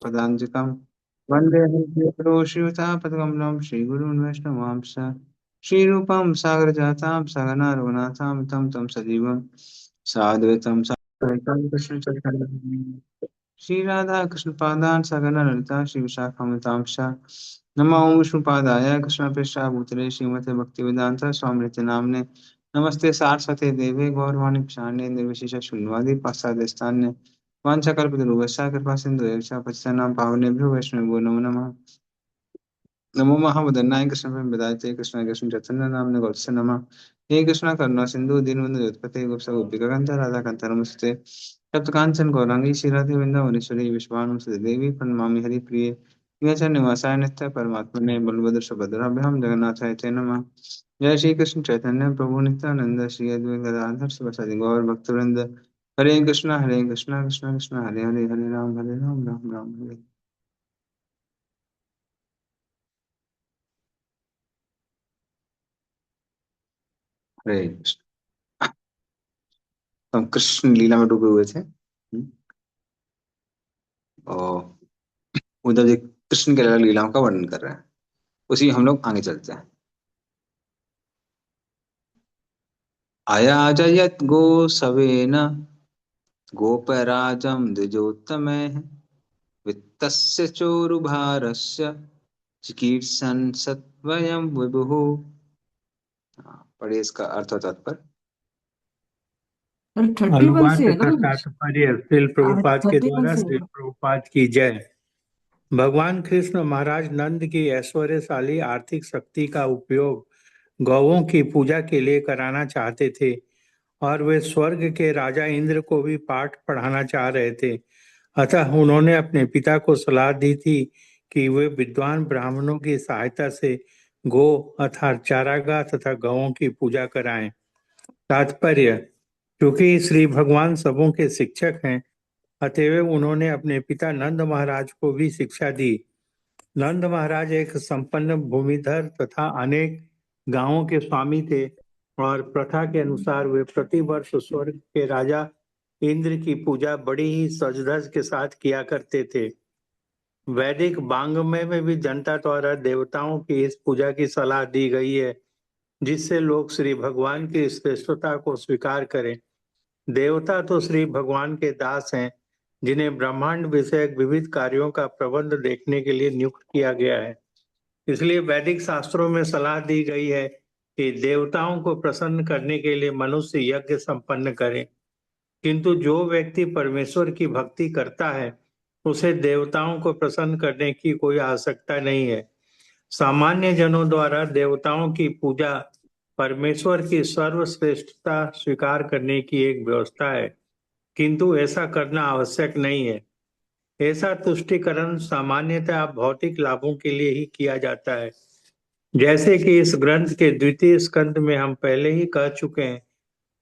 पदांजकम् वन्देऽहं श्रीगुरो श्रीयुतापदकमलं श्रीगुरून् वैष्णवांश श्रीरूपं सागरजातां सहगणा रघुनाथां तं सजीवं साद्वैतं साद्वैतं कृष्णचैतन्यं श्री राधा कृष्ण पादान सगन ललिता श्री विशाखामतांश नमो विष्णुपादाय कृष्ण पृष्ठा भूतले श्रीमते भक्ति वेदांत स्वामी नामने नमस्ते सारस्वते देवे गौरवाणी क्षाण्य निर्विशेष शून्यवादी पाश्चात्य स्थान्य वांछाकल्पतरुभ्यश्च कृपा सिंधु एवं पतितानां पावनेभ्यो वैष्णवेभ्यो नमो नमः नमो महावदनाय कृष्ण विदाते कृष्ण कृष्ण चैतन्य नामने गौरस्य नमः हे कृष्ण करुणा सिंधु दीनबंधु जगत्पते गोपसा गोपिका कांता राधा कांता नमस्ते तप्त कांचन गौरांगी श्रीराधे वृंदावनेश्वरी विश्वानुसुते देवी प्रणमामि हरिप्रिये निवासाय निवासाय नित्य परमात्मने बलभद्र सुभद्राभ्याम जगन्नाथाय ते नमः जय श्री कृष्ण चैतन्य प्रभु नित्यानंद श्री अद्वैत गदाधर शिवासादि गौर भक्तवृंद हरे कृष्णा कृष्णा कृष्णा हरे हरे हरे राम राम राम हरे हरे कृष्ण। तो हम कृष्ण लीला में डूबे हुए थे। और उद्धव जी कृष्ण के लीलाओं का वर्णन कर रहे हैं। उसी हम लोग आगे चलते हैं। अयाजयत गोसवेन गोपराजं द्विजोत्तमैः वित्तस्य चोरुभारस्य चिकीर्षन् सत्वयं विभुः। पढ़िए इसका अर्थ और तात्पर्य। 31 से है अनुवाद ना? तथा तात्पर्य श्रील प्रभुपाद के 31 द्वारा से श्रील प्रभुपाद की जय। भगवान कृष्ण महाराज नंद की ऐश्वर्यशाली आर्थिक शक्ति का उपयोग गौओं की पूजा के लिए कराना चाहते थे और वे स्वर्ग के राजा इंद्र को भी पाठ पढ़ाना चाह रहे थे। अतः उन्होंने अपने पिता को सलाह दी थी कि वे विद्वान ब्राह्मणों की सहायता से गो अर्थात चारागाह तथा गौओं की पूजा कराएं। तात्पर्य, क्योंकि श्री भगवान सबों के शिक्षक हैं, अतएव उन्होंने अपने पिता नंद महाराज को भी शिक्षा दी। नंद महाराज एक संपन्न भूमिधर तथा अनेक गांवों के स्वामी थे और प्रथा के अनुसार वे प्रति वर्ष स्वर्ग के राजा इंद्र की पूजा बड़ी ही सजधज के साथ किया करते थे। वैदिक वाङ्मय में भी जनता द्वारा देवताओं की इस पूजा की सलाह दी गई है, जिससे लोग श्री भगवान की श्रेष्ठता को स्वीकार करें। देवता तो श्री भगवान के दास हैं, जिन्हें ब्रह्मांड विषयक विविध कार्यों का प्रबंध देखने के लिए नियुक्त किया गया है। इसलिए वैदिक शास्त्रों में सलाह दी गई है कि देवताओं को प्रसन्न करने के लिए मनुष्य यज्ञ संपन्न करे। किंतु जो व्यक्ति परमेश्वर की भक्ति करता है, उसे देवताओं को प्रसन्न करने की कोई आवश्यकता नहीं है। सामान्य जनों द्वारा देवताओं की पूजा परमेश्वर की सर्वश्रेष्ठता स्वीकार करने की एक व्यवस्था है, किंतु ऐसा करना आवश्यक नहीं है। ऐसा तुष्टिकरण सामान्यतः भौतिक लाभों के लिए ही किया जाता है। जैसे कि इस ग्रंथ के द्वितीय स्कंद में हम पहले ही कह चुके हैं,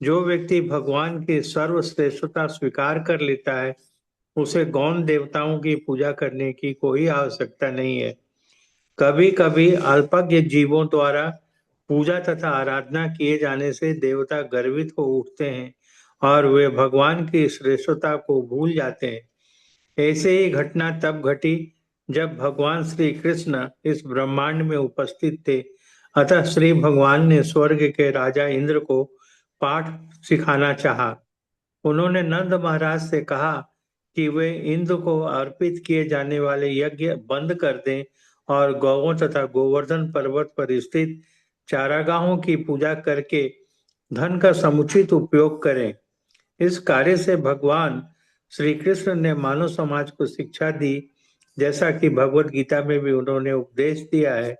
जो व्यक्ति भगवान की सर्वश्रेष्ठता स्वीकार कर लेता है, उसे गौण देवताओं की पूजा करने की कोई आवश्यकता नहीं है। कभी कभी अल्पज्ञ जीवों द्वारा पूजा तथा आराधना किए जाने से देवता गर्वित हो उठते हैं और वे भगवान की श्रेष्ठता को भूल जाते हैं। ऐसे ही घटना तब घटी जब भगवान श्री कृष्ण इस ब्रह्मांड में उपस्थित थे। अतः श्री भगवान ने स्वर्ग के राजा इंद्र को पाठ सिखाना चाहा। उन्होंने नंद महाराज से कहा कि वे इंद्र को अर्पित किए जाने वाले यज्ञ बंद कर दें और गौओं तथा गोवर्धन पर्वत पर स्थित चारागाहों की पूजा करके धन का समुचित उपयोग करें। इस कार्य से भगवान श्री कृष्ण ने मानव समाज को शिक्षा दी, जैसा कि भगवत गीता में भी उन्होंने उपदेश दिया है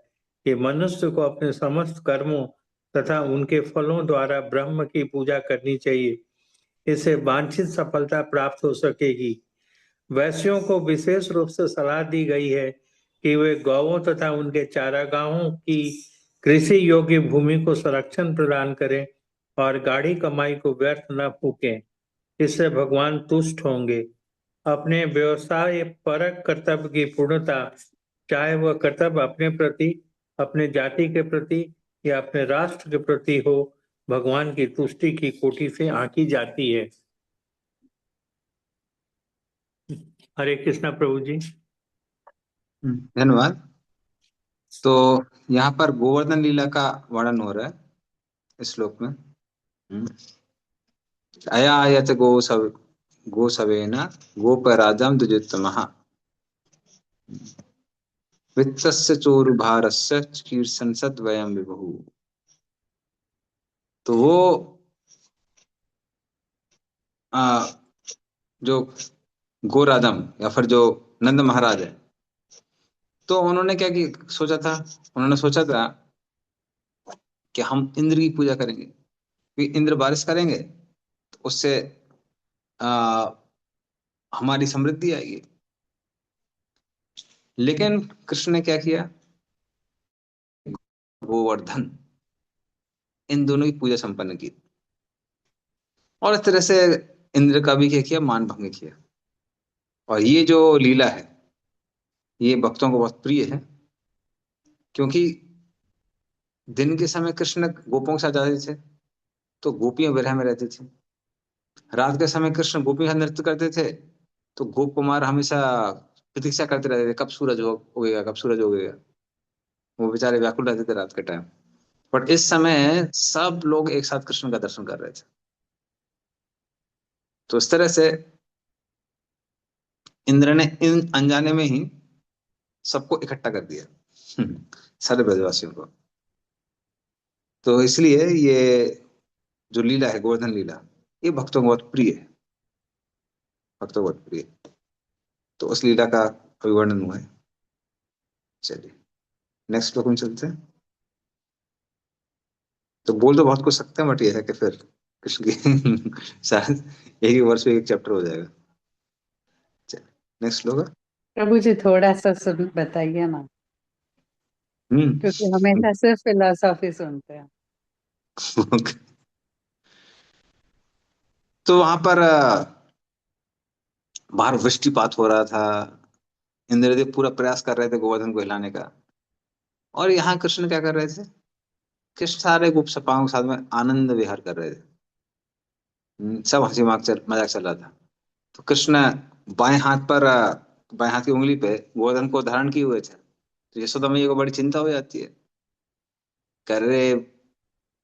कि मनुष्य को अपने समस्त कर्मों तथा उनके फलों द्वारा ब्रह्म की पूजा करनी चाहिए। इससे वांछित सफलता प्राप्त हो सकेगी। वैश्यों को विशेष रूप से सलाह दी गई है कि वे गौओं तथा उनके चारागाहों की कृषि योग्य भूमि को संरक्षण प्रदान करें और गाढ़ी कमाई को व्यर्थ न फूकें। इससे भगवान तुष्ट होंगे। अपने व्यवसाय परक कर्तव्य की पूर्णता, चाहे वह कर्तव्य अपने प्रति, अपने जाति के प्रति या अपने राष्ट्र के प्रति हो, भगवान की तुष्टि की कोटि से आंकी जाती है। हरे कृष्णा प्रभु जी। धन्यवाद। तो यहाँ पर गोवर्धन लीला का वर्णन हो रहा है इस श्लोक में। हम्म। अया आयत गो सवेन गोपराजम द्विजोत्तमः वित्तस्य चोरुभारस्य कीर्षंसत् वयं विभुः। तो वो आ, जो गोरादम या फिर जो नंद महाराज है, तो उन्होंने क्या की सोचा था। उन्होंने सोचा था कि हम इंद्र की पूजा करेंगे, क्योंकि इंद्र बारिश करेंगे तो उससे आ, हमारी समृद्धि आएगी। लेकिन कृष्ण ने क्या किया, गोवर्धन इन दोनों की पूजा संपन्न की, और इस तरह से इंद्र का भी क्या किया, मान भंग किया। और ये जो लीला है ये भक्तों को बहुत प्रिय है, क्योंकि दिन के समय कृष्ण गोपों के साथ जाते थे तो गोपियां विरह में रहती थी। रात के समय कृष्ण गोपियों के साथ नृत्य करते थे तो गोप कुमार हमेशा प्रतीक्षा करते रहते थे, कब सूरज हो उगेगा, कब सूरज उगेगा। वो बेचारे व्याकुल रहते थे रात के टाइम। बट इस समय सब लोग एक साथ कृष्ण का दर्शन कर रहे थे। तो इस तरह से इंद्र ने इन अनजाने में ही सबको इकट्ठा कर दिया, सारे ब्रजवासियों को। तो इसलिए ये जो लीला है गोवर्धन लीला, ये भक्तों को बहुत प्रिय है, भक्तों को बहुत प्रिय है। तो उस लीला का अभिवर्णन हुआ है। चलिए नेक्स्ट श्लोक में चलते हैं। तो बोल तो बहुत कुछ सकते हैं, बट ये है कि फिर कृष्ण की शायद एक ही वर्ष में एक चैप्टर हो जाएगा। चलिए नेक्स्ट श्लोक है। प्रभु जी थोड़ा सा सुन बताइए ना, क्योंकि हमेशा सिर्फ फिलोसॉफी सुनते हैं। तो वहां पर बाहर वृष्टिपात हो रहा था। इंद्रदेव पूरा प्रयास कर रहे थे गोवर्धन को हिलाने का। और यहाँ कृष्ण क्या कर रहे थे, कृष्ण सारे गोप सपाओं के साथ में आनंद विहार कर रहे थे। सब हंसी मजाक चल रहा था। तो कृष्ण बाएं हाथ पर बाएं हाथ की उंगली पे गोवर्धन को धारण किए हुए थे। तो यशोदा मैया को बड़ी चिंता हो जाती है, कह रहे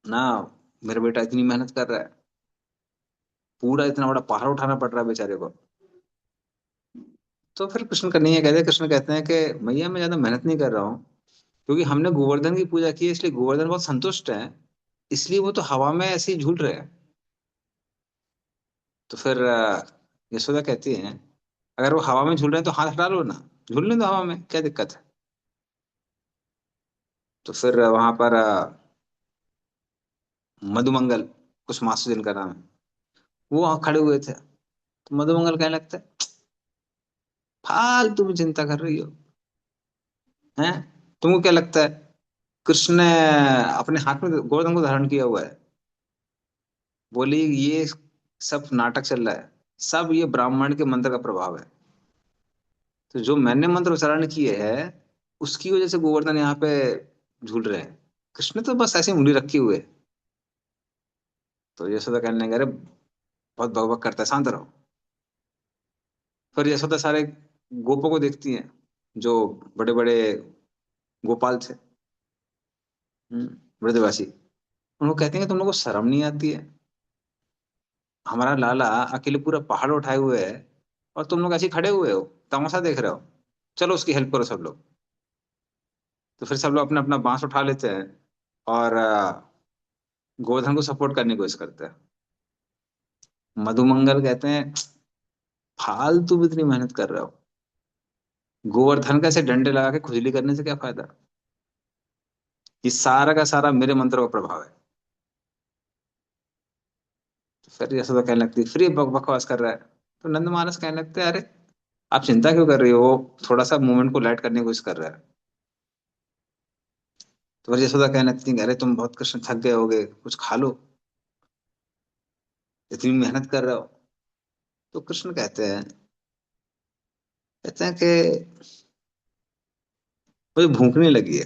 ना, मेरा बेटा इतनी मेहनत कर रहा है, पूरा इतना बड़ा पहाड़ उठाना पड़ रहा है बेचारे को। तो फिर कृष्ण का नहीं है, कहते कृष्ण कहते हैं कि मैया मैं ज्यादा मेहनत नहीं कर रहा हूँ, क्योंकि हमने गोवर्धन की पूजा की है इसलिए गोवर्धन बहुत संतुष्ट है, इसलिए वो तो हवा में ऐसे ही झूल रहे हैं। तो फिर यशोदा कहती है अगर वो हवा में झूल रहे हैं तो हाथ हटा लो ना, झूलने दो हवा में, क्या दिक्कत है। तो फिर वहां पर मधुमंगल, कुछ मास्टर जिनका नाम है, वो वहां खड़े हुए थे। तो मधुमंगल कहने लगता है फालतू में चिंता कर रही हो, हैं, तुमको क्या लगता है कृष्ण ने अपने हाथ में गोवर्धन को धारण किया हुआ है। बोली ये सब नाटक चल रहा है, सब ये ब्राह्मण के मंत्र का प्रभाव है। तो जो मैंने मंत्र उच्चारण किए हैं उसकी वजह से गोवर्धन यहाँ पे झूल रहे हैं, कृष्ण तो बस ऐसे उंगली रखी हुए है। तो यशोदा कहने लगे अरे बहुत बकबक करता है, शांत रहो। फिर यशोदा सारे गोपों को देखती हैं, जो बड़े बड़े गोपाल थे, ब्रजवासी। उनको कहती हैं कि तुम लोगों को शर्म नहीं आती है, हमारा लाला अकेले पूरा पहाड़ उठाए हुए है और तुम लोग ऐसे ही खड़े हुए हो, तमाशा देख रहे हो, चलो उसकी हेल्प करो सब लोग। तो फिर सब लोग अपना अपना बांस उठा लेते हैं और गोवर्धन को सपोर्ट करने की कोशिश करते हैं। मधुमंगल कहते हैं फालतू भी इतनी मेहनत कर रहे हो, गोवर्धन का ऐसे डंडे लगा के खुजली करने से क्या फायदा, ये सारा का सारा मेरे मंत्रों का प्रभाव है। तो फिर यशोदा कहने लगती फिर ये बकवास कर रहा है। तो नंद महाराज कहने लगते हैं अरे आप चिंता क्यों कर रही हो, वो थोड़ा सा मूवमेंट को लाइट करने की कोशिश कर रहा है। तो फिर यशोदा कहने लगती है अरे तुम बहुत कृष्ण थक गए होगे, कुछ खा लो, इतनी मेहनत कर रहे हो। तो कृष्ण कहते हैं कि मुझे भूख नहीं लगी है।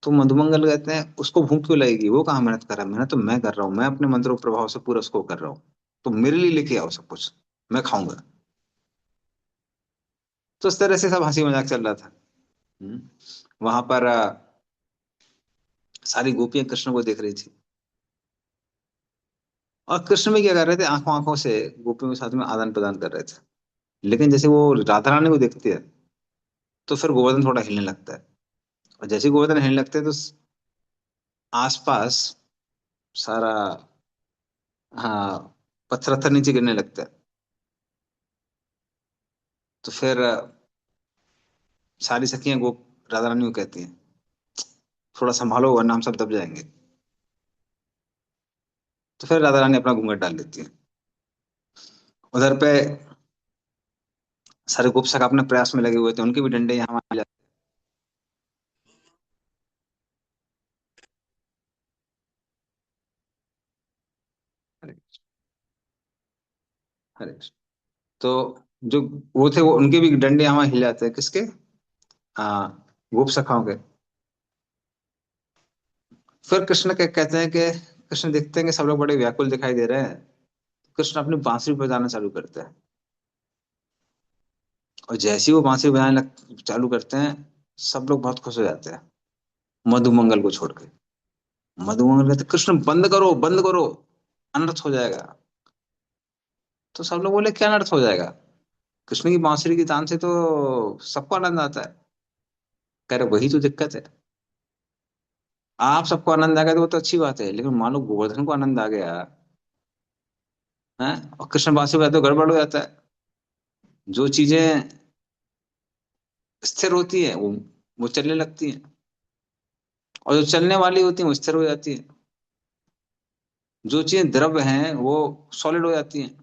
तो मधुमंगल कहते हैं उसको भूख क्यों लगेगी, वो कहाँ मेहनत कर रहा है, मेहनत तो मैं कर रहा हूँ, मैं अपने मंत्रों के प्रभाव से पूरा उसको कर रहा हूँ। तो मेरे लिए लेके आओ सब कुछ, मैं खाऊंगा। तो इस तरह से सब हंसी मजाक चल रहा था। वहां पर सारी गोपियां कृष्ण को देख रही थी, और कृष्ण भी क्या कर रहे थे, आंखों आंखों से गोपियों के साथ में आदान प्रदान कर रहे थे। लेकिन जैसे वो राधा रानी को देखते हैं, तो फिर गोवर्धन थोड़ा हिलने लगता है, और जैसे ही गोवर्धन हिलने लगते हैं तो आसपास सारा, हाँ, पत्थर पत्थर नीचे गिरने लगता है। तो फिर सारी सखियां राधा रानी को कहती हैं, थोड़ा संभालो वरना हम सब दब जाएंगे। तो फिर राधा रानी अपना घूंघट डाल लेती है। उधर पे सारे गोप अपने प्रयास में लगे हुए थे, उनके भी डंडे यहाँ वहां जाते। हरे कृष्ण, हरे कृष्ण। तो जो वो थे, वो उनके भी डंडे यहाँ वहां हिल जाते हैं, किसके, हाँ, गोप सखाओं के। फिर कृष्ण क्या कहते हैं कि कृष्ण देखते हैं कि सब लोग बड़े व्याकुल दिखाई दे रहे हैं। कृष्ण अपनी बांसुरी बजाना चालू करते हैं, और जैसे ही वो बांसुरी बजाने चालू करते हैं, सब लोग बहुत खुश हो जाते हैं, मधुमंगल को छोड़ के। मधुमंगल कहते, कृष्ण बंद करो बंद करो, अनर्थ हो जाएगा। तो सब लोग बोले, क्या अनर्थ हो जाएगा, कृष्ण की बांसुरी की तान से तो सबको आनंद आता है। कह रहे, वही तो दिक्कत है, आप सबको आनंद आ गया तो वो तो अच्छी बात है, लेकिन मान लो गोवर्धन को आनंद आ गया है, और कृष्ण बांसुरी बजाते तो गड़बड़ हो जाता है। जो चीजें स्थिर होती है वो चलने लगती हैं, और जो चलने वाली होती है वो स्थिर हो जाती है। जो चीजें द्रव्य हैं वो सॉलिड हो जाती हैं,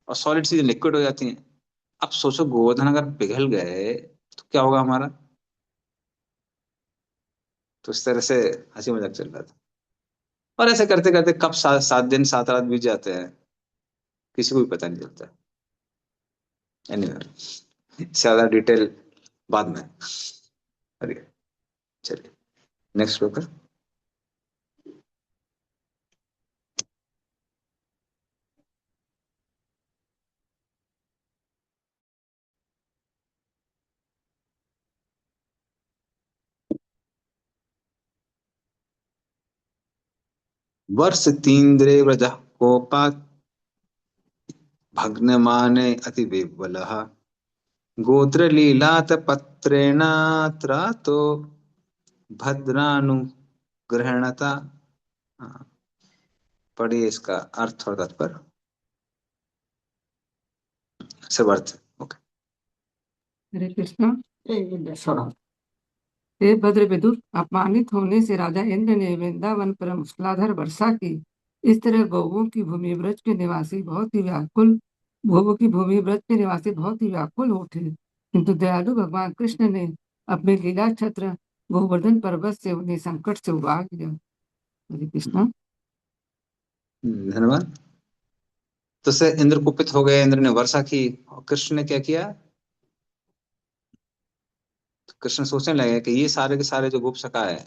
और सॉलिड चीजें लिक्विड हो जाती हैं। अब सोचो, गोवर्धन अगर पिघल गए तो क्या होगा हमारा। तो इस तरह से हंसी मजाक चल रहा था, और ऐसे करते करते कब 7 दिन 7 रात बीत जाते हैं, किसी को भी पता नहीं चलता। एनीवे, ज्यादा डिटेल बाद में। अरे, चलिए नेक्स्ट पेपर। वर्ष तीन्द्रे व्रज कोपात भग्नमाने अति विह्वलः गोत्र लीलात पत्रेण त्रातो भद्रानुग्रहणता। हाँ, पढ़िए इसका अर्थ और तात्पर्य से वर्थ। ओके। हरे कृष्णा। एक मिनट, छोड़ो। हे भद्र विदुर, अपमानित होने से राजा इंद्र ने वृंदावन पर मूसलाधार वर्षा की। इस तरह गौवों की भूमि ब्रज के निवासी बहुत ही व्याकुल भोगों की भूमि ब्रज के निवासी बहुत ही व्याकुल हो उठे, किंतु दयालु भगवान कृष्ण ने अपने लीला छत्र गोवर्धन पर्वत से उन्हें संकट से उबार दिया। हरे कृष्णा। धन्यवाद। तो से इंद्र कुपित हो गए, इंद्र ने वर्षा की, और कृष्ण ने क्या किया। तो कृष्ण सोचने लगे कि ये सारे के सारे जो गोप सखा है,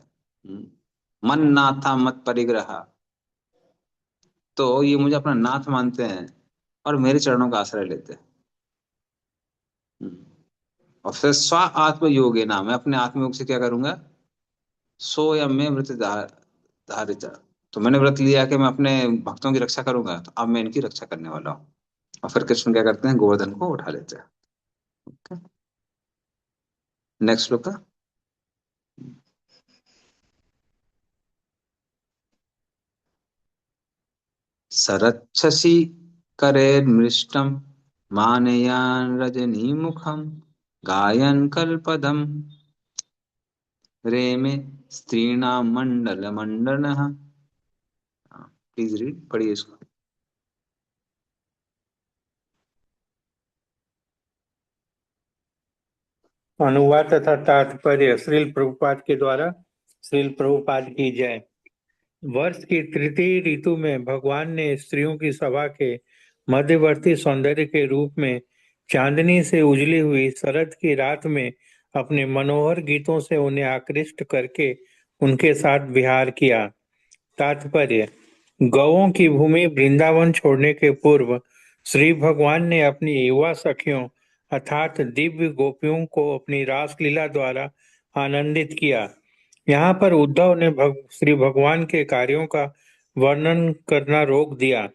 मन नाथा मत परिग्रह, तो ये मुझे अपना नाथ मानते हैं और मेरे चरणों का आश्रय लेते हैं। और फिर स्व आत्म योगे ना, मैं अपने आत्मयोग से क्या करूंगा, सो या मैं व्रत धारित। तो मैंने व्रत लिया कि मैं अपने भक्तों की रक्षा करूंगा, तो अब मैं इनकी रक्षा करने वाला हूँ। और फिर कृष्ण क्या करते हैं, गोवर्धन को उठा लेते हैं। नेक्स्ट श्लोक का। सरच्छसि करेर्मृष्टं मानयान् रजनीमुखं गायन् कल्पदं रेमे स्त्रीणां मण्डलमण्डनः। प्लीज रीड, पढ़िए इसको। अनुवाद तथा तात्पर्य श्रील प्रभुपाद के द्वारा। श्रील प्रभुपाद की जय। वर्ष की तृतीय ऋतु में भगवान ने स्त्रियों की सभा के मध्यवर्ती सौंदर्य के रूप में चांदनी से उजली हुई शरद की रात में अपने मनोहर गीतों से उन्हें आकृष्ट करके उनके साथ विहार किया। तात्पर्य: गौओं की भूमि वृंदावन छोड़ने के पूर्व श्री भगवान ने अपनी युवा सखियों अर्थात दिव्य गोपियों को अपनी रास लीला द्वारा आनंदित किया। यहाँ पर उद्धव ने श्री भगवान के कार्यों का वर्णन करना रोक दिया।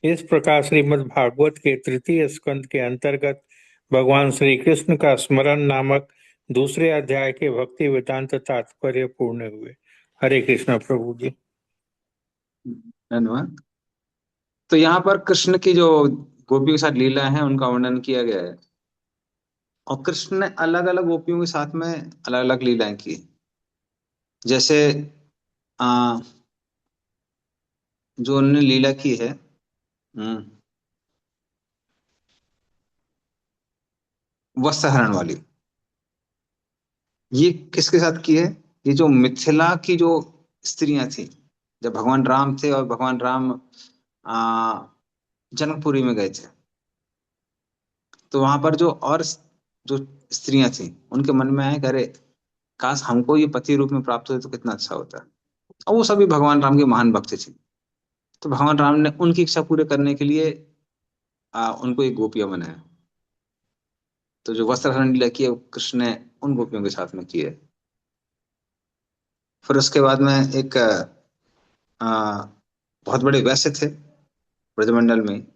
इस प्रकार श्रीमद् भागवत के तृतीय स्कंद के अंतर्गत भगवान श्री कृष्ण का स्मरण नामक दूसरे अध्याय के भक्ति वेदांत तात्पर्य पूर्ण हुए। हरे कृष्ण प्रभु जी। धन्यवाद। तो यहाँ पर कृष्ण की जो गोपियों के साथ लीला है उनका वर्णन किया गया है, और कृष्ण ने अलग अलग गोपियों के साथ में अलग अलग लीलाएं की। जैसे आ, जो उन्होंने लीला की है, वस्त्रहरण वाली, ये किसके साथ की है? ये जो मिथिला की जो स्त्रियां थी, जब भगवान राम थे और भगवान राम आ, जनकपुरी में गए थे, तो वहां पर जो स्त्रियां थी उनके मन में आया कि अरे काश हमको ये पति रूप में प्राप्त होते तो कितना अच्छा होता। और वो सभी भगवान राम के महान भक्त थे। तो भगवान राम ने उनकी इच्छा पूरे करने के लिए उनको एक गोपियां बनाया। तो जो वस्त्रहरण लीला की है वो कृष्ण ने उन गोपियों के साथ में की है। फिर उसके बाद में एक बहुत बड़े वैश्य थे ब्रजमंडल में,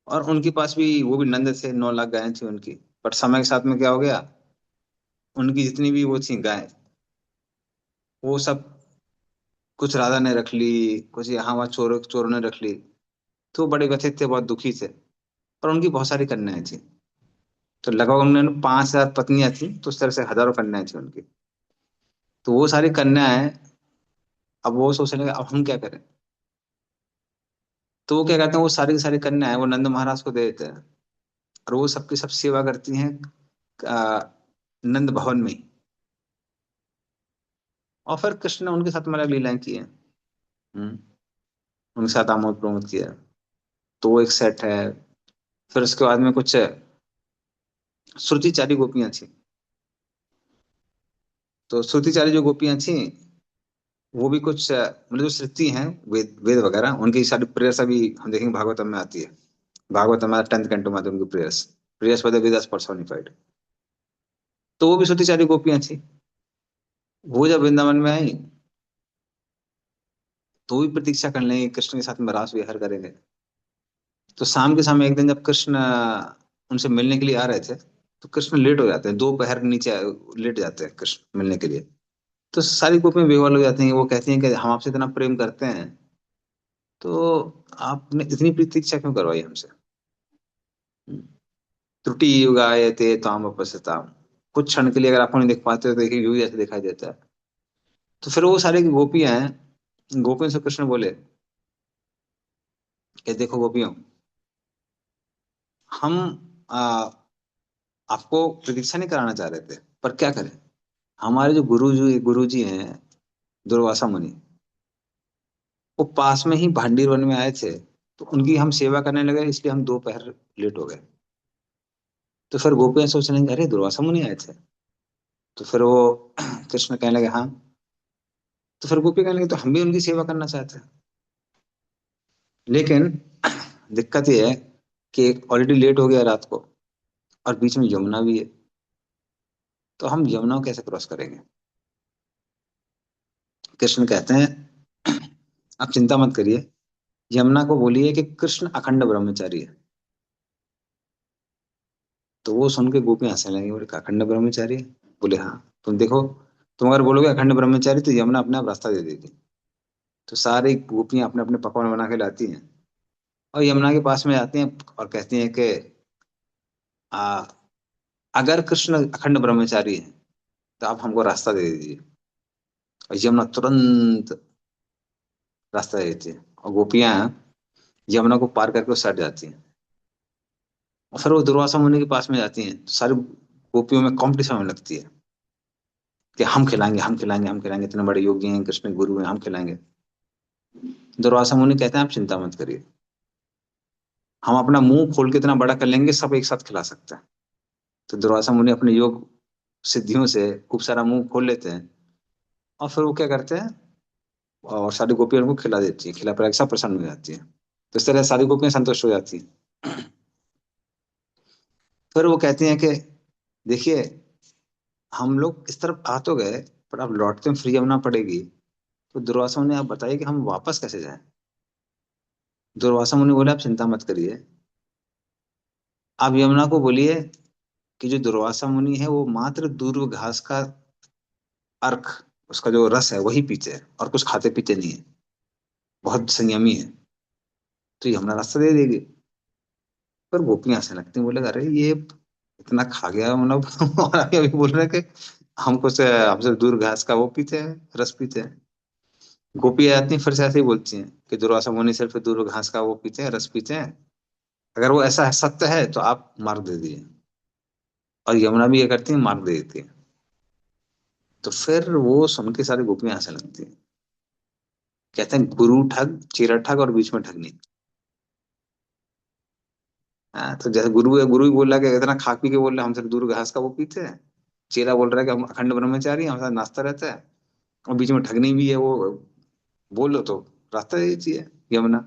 और उनके पास भी वो भी नंद थे, 9 लाख गायें थी उनकी। बट समय के साथ में क्या हो गया, उनकी जितनी भी वो थी गायें, वो सब कुछ राधा ने रख ली, कुछ यहाँ वहाँ चोरों ने रख ली। तो वो बड़े व्यथित थे, बहुत दुखी थे। पर उनकी बहुत सारी कन्याएं थी। तो लगभग उन्होंने 5,000 पत्नियां थी, तो उस तरह से हजारों कन्याएं थी उनकी। तो वो सारी कन्याएं, अब वो सोचने लगे अब हम क्या करें। तो वो क्या करते हैं, वो सारी की सारी कन्याएं वो नंद महाराज को दे देते हैं, और वो सबकी सब सेवा करती हैं नंद भवन में ही। और फिर कृष्ण ने उनके साथ में अलग लीलाएं की हैं। हम्म, उनके साथ आमोद प्रमोद किया। तो वो एक सेट है। फिर उसके बाद में कुछ श्रुतिचारी गोपियां थी। तो श्रुतिचारी जो गोपियां थी, वो भी कुछ मतलब जो श्रुति हैं, वेद वेद वगैरह, उनकी सारी प्रेयर्स अभी हम देखेंगे भागवतम में आती है। भागवतम में 10th कैंटो में आती है उनकी prayers, prayers for the Vedas personified. तो वो भी श्रुतिचारी गोपियां थी। वो जब वृंदावन में आई, तो भी प्रतीक्षा करने लगी कृष्ण के साथ में रास विहार करेंगे। तो शाम के समय एक दिन जब कृष्ण उनसे मिलने के लिए आ रहे थे, तो कृष्ण लेट हो जाते हैं, 2 पहर नीचे लेट जाते हैं कृष्ण मिलने के लिए। तो सारी गोपियां बेहाल हो जाती हैं। वो कहती हैं कि हम आपसे इतना प्रेम करते हैं, तो आपने इतनी प्रतीक्षा क्यों करवाई हमसे। त्रुटि युगायते ताम अपसताम, कुछ क्षण के लिए अगर आप उन्हें देख पाते हो तो देखिए युग जैसे दिखाई देता है। तो फिर वो सारी गोपियां हैं, गोपियों से कृष्ण बोले कि देखो गोपियों, हम आ, आपको प्रतीक्षा नहीं कराना चाह रहे थे, पर क्या करें। हमारे जो गुरु जी हैं, दुर्वासा मुनि, वो पास में ही भांडीर वन में आए थे। तो उनकी हम सेवा करने लगे, इसलिए हम 2 पहर लेट हो गए। तो फिर गोपियां सोचने लगी अरे दुर्वासा मुनि आए थे। तो फिर वो कृष्ण कहने लगे हाँ। तो फिर गोपी कहने लगी तो हम भी उनकी सेवा करना चाहते हैं, लेकिन दिक्कत ये है कि ऑलरेडी लेट हो गया रात को, और बीच में यमुना भी है। तो हम यमुना को कैसे क्रॉस करेंगे। कृष्ण कहते हैं आप चिंता मत करिए, यमुना को बोलिए कि कृष्ण अखंड ब्रह्मचारी है। तो वो सुन के गोपी हंसने लगी, बोले अखंड ब्रह्मचारी है? बोले हाँ। तुम देखो, तुम अगर बोलोगे अखंड ब्रह्मचारी तो यमुना अपने आप रास्ता दे देगी। तो सारी गोपियां अपने अपने पकवान बना के लाती हैं, और यमुना के पास में आती हैं और कहती हैं कि आ, अगर कृष्ण अखंड ब्रह्मचारी है तो आप हमको रास्ता दे दीजिए। और यमुना तुरंत रास्ता दे देती है, और गोपियां यमुना को पार करके उस साइड जाती हैं। और फिर वो दुर्वासा मुनि के पास में जाती हैं, तो सारी गोपियों में कंपटीशन होने लगती है कि हम खिलाएंगे, हम खिलाएंगे, हम खिलाएंगे, इतने बड़े योगी हैं, कृष्ण गुरु हैं, हम खिलाएंगे। दुर्वासा मुनि कहते हैं आप चिंता मत करिए, हम अपना मुंह खोल के इतना बड़ा कर लेंगे, सब एक साथ खिला सकते हैं। तो दुर्वासा मुनि अपने योग सिद्धियों से खूब सारा मुंह खोल लेते हैं, और फिर वो क्या करते हैं, और सारी गोपियों को खिला देती है, खिला पिला के सब प्रसन्न हो जाती है। तो इस तरह सारी गोपियां संतुष्ट हो जाती हैं। फिर वो कहती हैं कि देखिए, हम लोग इस तरफ आ तो गए, पर अब लौटते में फ्री होना पड़ेगी। तो दुर्वासा मुनि, आप बताइए कि हम वापस कैसे जाएं। दुर्वासा मुनि बोले, आप चिंता मत करिए, आप यमुना को बोलिए कि जो दुर्वासा मुनि है वो मात्र दूर्व घास का अर्क, उसका जो रस है वही पीते हैं, और कुछ खाते पीते नहीं है, बहुत संयमी है, तो यमुना रास्ता दे देगी। पर गोपियां हंसने लगती हैं, बोले अरे ये इतना खा गया मतलब और अभी अभी बोल रहे हैं कि हमको से हमसे दूर घास का वो पीते हैं, रस पीते हैं। गोपियां आती हैं फिर से ऐसे ही बोलती हैं कि दुर्वासा मुनि सिर्फ दूर घास का वो पीते हैं, रस पीते हैं, अगर वो ऐसा सत्य है तो आप मार्ग दे दिए। और यमुना भी ये करती है, मार्ग दे देती है। तो फिर वो सुन के सारी गोपियां हंसने लगती हैं, कहते हैं गुरु ठग, चेला ठग, और बीच में ठगनी। हाँ, तो जैसे गुरु है, गुरु ही बोल रहा है कि इतना खा पी के बोल रहा है हम सिर्फ दूर घास का वो पीते हैं। चेला बोल रहा है कि हम अखंड ब्रह्मचारी हैं, हमारे साथ नाश्ता रहता है, और बीच में ठगनी भी है वो, बोलो तो रास्ता दे दीजिए यमुना,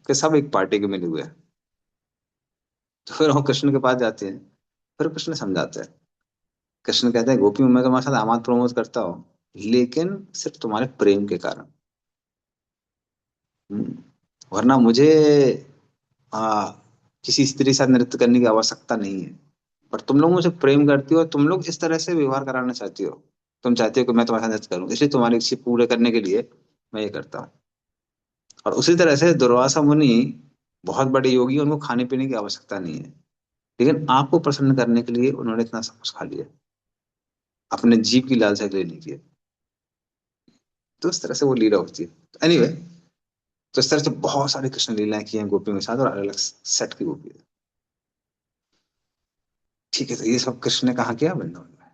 कि सब एक पार्टी के मिले हुए हैं। तो फिर वो कृष्ण के पास जाते हैं, फिर कृष्ण समझाते हैं। कृष्ण कहते हैं गोपी, मैं तुम्हारे साथ आमाद प्रमोद करता हूँ, लेकिन सिर्फ तुम्हारे प्रेम के कारण। हम्म, वरना मुझे आ, किसी स्त्री के साथ नृत्य करने की आवश्यकता नहीं है। पर तुम लोग मुझे प्रेम करती हो, तुम लोग इस तरह से व्यवहार कराना चाहती हो, तुम चाहती हो कि मैं तुम्हारे साथ नृत्य करूं, इसलिए तुम्हारी इच्छा पूरे करने के लिए मैं ये करता हूँ। और उसी तरह से दुर्वासा मुनि बहुत बड़े योगी हैं, उनको खाने पीने की आवश्यकता नहीं है, लेकिन आपको प्रसन्न करने के लिए उन्होंने इतना सब कुछ खा लिया, अपने जीव की लालसा के लिए नहीं किया। तो इस तरह से वो लीला होती है। तो एनीवे, तो इस तरह से बहुत सारी कृष्ण लीलाएं की हैं गोपियों के साथ, और अलग अलग सेट की गोपी है। ठीक है, तो ये सब कृष्ण ने कहा किया वृंदावन में।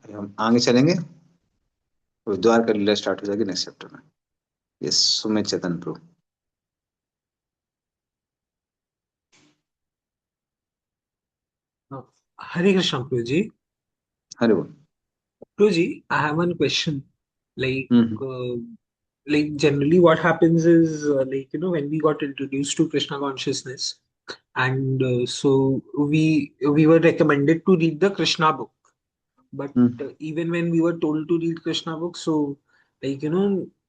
अभी हम आगे चलेंगे, तो द्वारका लीला स्टार्ट हो जाएगी नेक्स्ट चैप्टर में। ये सुमित चेतन प्रभु। Uh, Hare Krishna, Prabhuji. हरे बोल। Prabhuji, I have one question. Like, hmm uh, like generally, what happens is, when we got introduced to Krishna consciousness, and so we were recommended to read the Krishna book. But hmm even when we were told to read Krishna book, so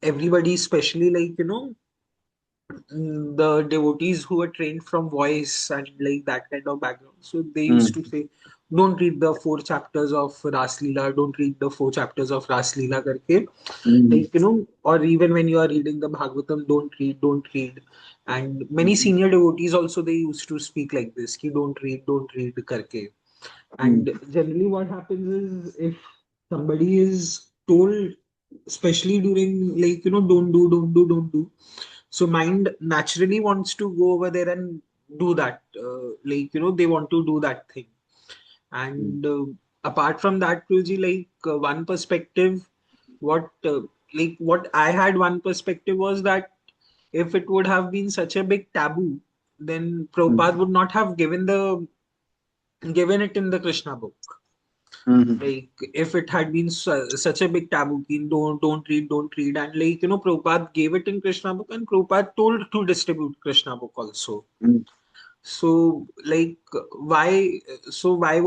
everybody, especially the devotees who were trained from voice and like that kind of background. So they used to hmm say, don't read the 4 chapters of Ras Leela, don't read the 4 chapters of Ras Leela karke. Hmm Or even when you are reading the Bhagavatam, don't read. And many senior devotees also, they used to speak like this, ki don't read karke. And hmm generally what happens is, if somebody is told, especially during don't do, so mind naturally wants to go over there and do that, they want to do that thing. And apart from that, Pruji, one perspective, what what I had, one perspective was that if it would have been such a big taboo, then Prabhupada would not have given it in the Krishna book. Hmm Like, if it had been such a big taboo, ki don't read, and Prabhupada gave it in Krishna book, and Prabhupada told to distribute Krishna book also. Hmm So, why? So why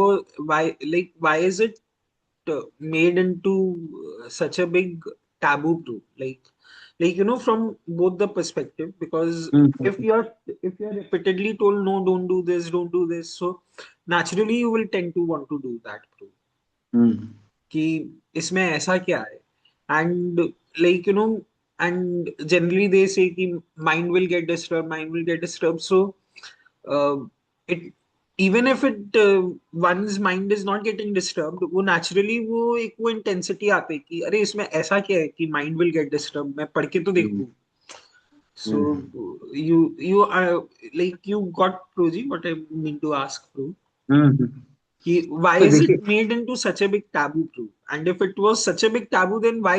is it made into such a big taboo too? From both the perspective, because if hmm you're repeatedly told no, don't do this, so naturally you will tend to want to do that too. हम्म कि इसमें ऐसा क्या है. And and generally they से कि mind will get disturb, so it even if it once mind is not getting disturbed, वो naturally वो intensity आती है कि अरे इसमें ऐसा क्या है कि माइंड विल गेट डिस्टर्ब, मैं पढ़ के तो देखूं. सो यू यू गॉट प्रोजी what I mean to ask pro. Hmm Why तो is it देखिए, made into such a big taboo too? And if it was such a big taboo, then why